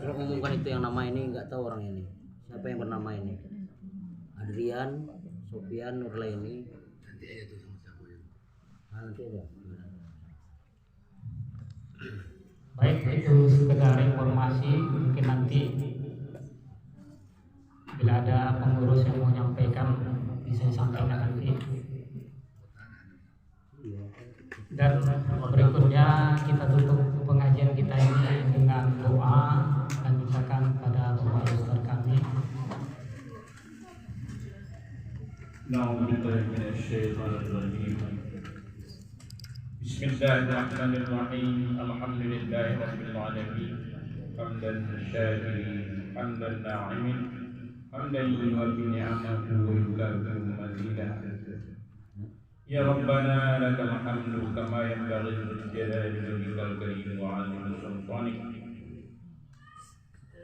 Kalau ngomongkan itu yang nama ini nggak tahu orang ini. Siapa yang bernama ini? Adrian, Sofian, Nurlaini. Nanti aja tuh sama siapa ya? Nanti aja. Baik, itu sekedar informasi. Mungkin nanti bila ada pengurus yang mau menyampaikan bisa disampaikan nanti. Dan berikutnya kita tutup pengajian kita ini dengan doa dan mintakan pada Bapak Ustaz kami. Bismillahirrahmanirrahim. Alhamdulillahirabbil alamin. Hamdan syakirin, hamdan na'imin, hamdan yuwaffi ni'amahu wa yukafi'u mazidah. يا ربنا لك الحمد كما ينبغي لجلال وجهك الكريم وعظيم سلطانك.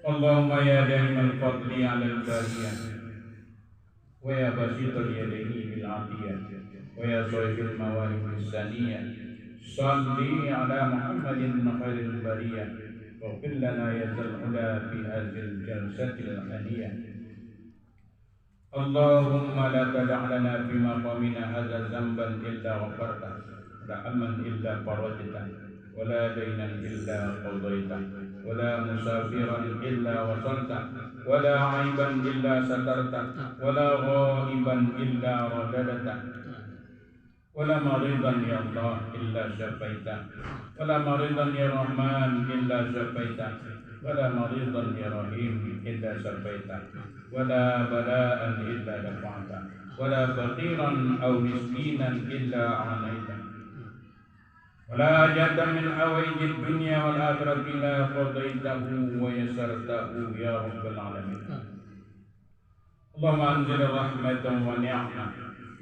اللهم يا دائم الفضل على البارية ويا بسيط اليدين بالعافية ويا صيف المواهب الثانية صل على محمد خير البرية واغفر لنا يا ذا العلا في هذه الجلسة الحنية. اللهم لا تدع لنا في مقامنا هذا ذنبا إلا غفرته ولا هما إلا فرجته ولا دينا إلا قضيته ولا مسافرا إلا وصلته ولا عيبا إلا سترته ولا غائبا إلا رددته ولا مريضا يا الله إلا شفيته ولا مريضا يا رحمن إلا شفيته ولا مريضا يا رحيم إلا شفيته ولا بلاء إلا دفعته ولا فقيرا أو مسكينا إلا أعطيته ولا حاجة من حوائج الدنيا والآخرة إلا قضيته ويسرته يا رب العالمين. اللهم أنزل رحمة ونعمة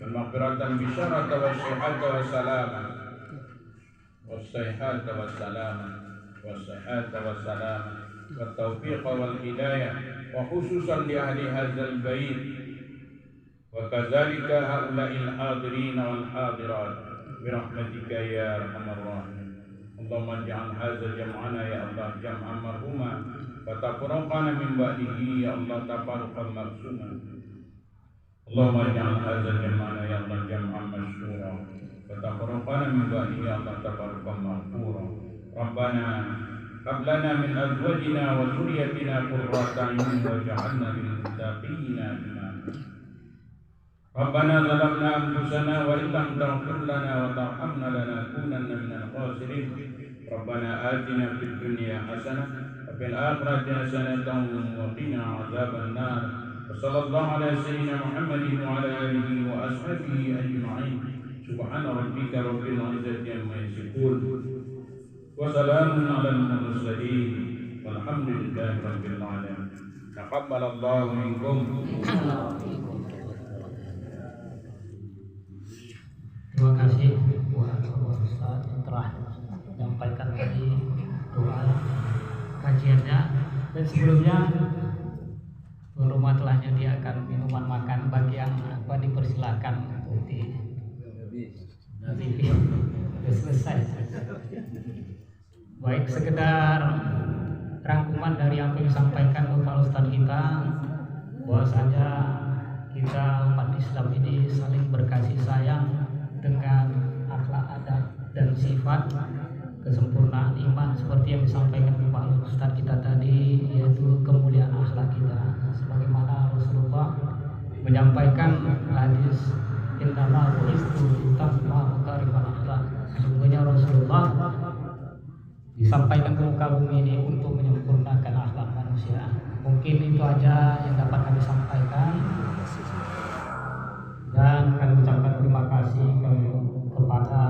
والمغفرة بشرة والصحة والسلامة والصحة والسلامة والصحة والسلامة والتوفيق والهداية وخصوصا لأهل هذا البيت وكذلك هؤلاء الحاضرين والحاضرات برحمتك يا أرحم الراحمين. اللهم اجعل هذا جمعنا يا الله جمعا مرحوما وتفرقنا من بعده يا الله تفرقا مقسوما. اللهم اجعل هذا جمعنا يا الله جمعا مشكورا وتفرقنا من بعده يا الله تفرقا مغفورا. ربنا هب لنا من أزواجنا وذريتنا قرة أعين واجعلنا للمتقين إماما. ربنا ظلمنا أنفسنا وإن لم تغفر لنا وترحمنا لنكونن من الخاسرين. ربنا آتنا في الدنيا حسنة وفي الآخرة حسنة وقنا عذاب النار. وصلى الله على سيدنا محمد وعلى آله وأصحابه أجمعين. سبحان ربك رب العزة عما يصفون وسلام على المرسلين والحمد لله رب العالمين. تقبل الله منكم. Terima kasih buat Bapak Ustaz yang telah menyampaikan tadi doa kajiannya, dan sebelumnya tuan rumah telah menyediakan minuman makan bagi yang dipersilakan untuk nanti sudah selesai. Baik, sekedar rangkuman dari apa yang disampaikan Bapak Ustaz kita, bahwasanya kita umat Islam ini saling berkasih sayang dengan akhlak, adab, dan sifat kesempurnaan iman seperti yang disampaikan Bapak Ustaz kita tadi, yaitu kemuliaan akhlak kita, sebagaimana Rasulullah menyampaikan hadis innama bu'istu liutammima makarimal akhlak. Sesungguhnya Rasulullah disampaikan ke muka bumi ini untuk menyempurnakan akhlak manusia. Mungkin itu aja yang dapat kami sampaikan, dan kami ucapkan terima kasih kepada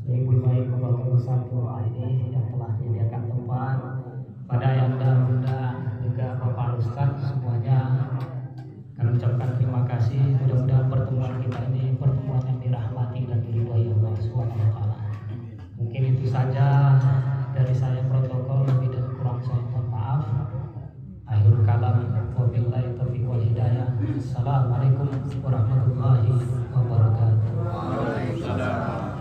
Ibu Baik Bapak Besar doa ini yang telah menyediakan tempat, pada yang Bunda juga Bapak Ustaz semuanya. Kami ucapkan terima kasih. Mudah-mudahan pertemuan kita ini pertemuan yang dirahmati dan diridhoi Allah SWT. Mungkin itu saja dari saya, protokol, lebih dan kurang saya mohon maaf. Akhir kalam, wabillahi taufiq wal hidayah. Assalamualaikum warahmatullahi wabarakatuh. Waalaikumsalam.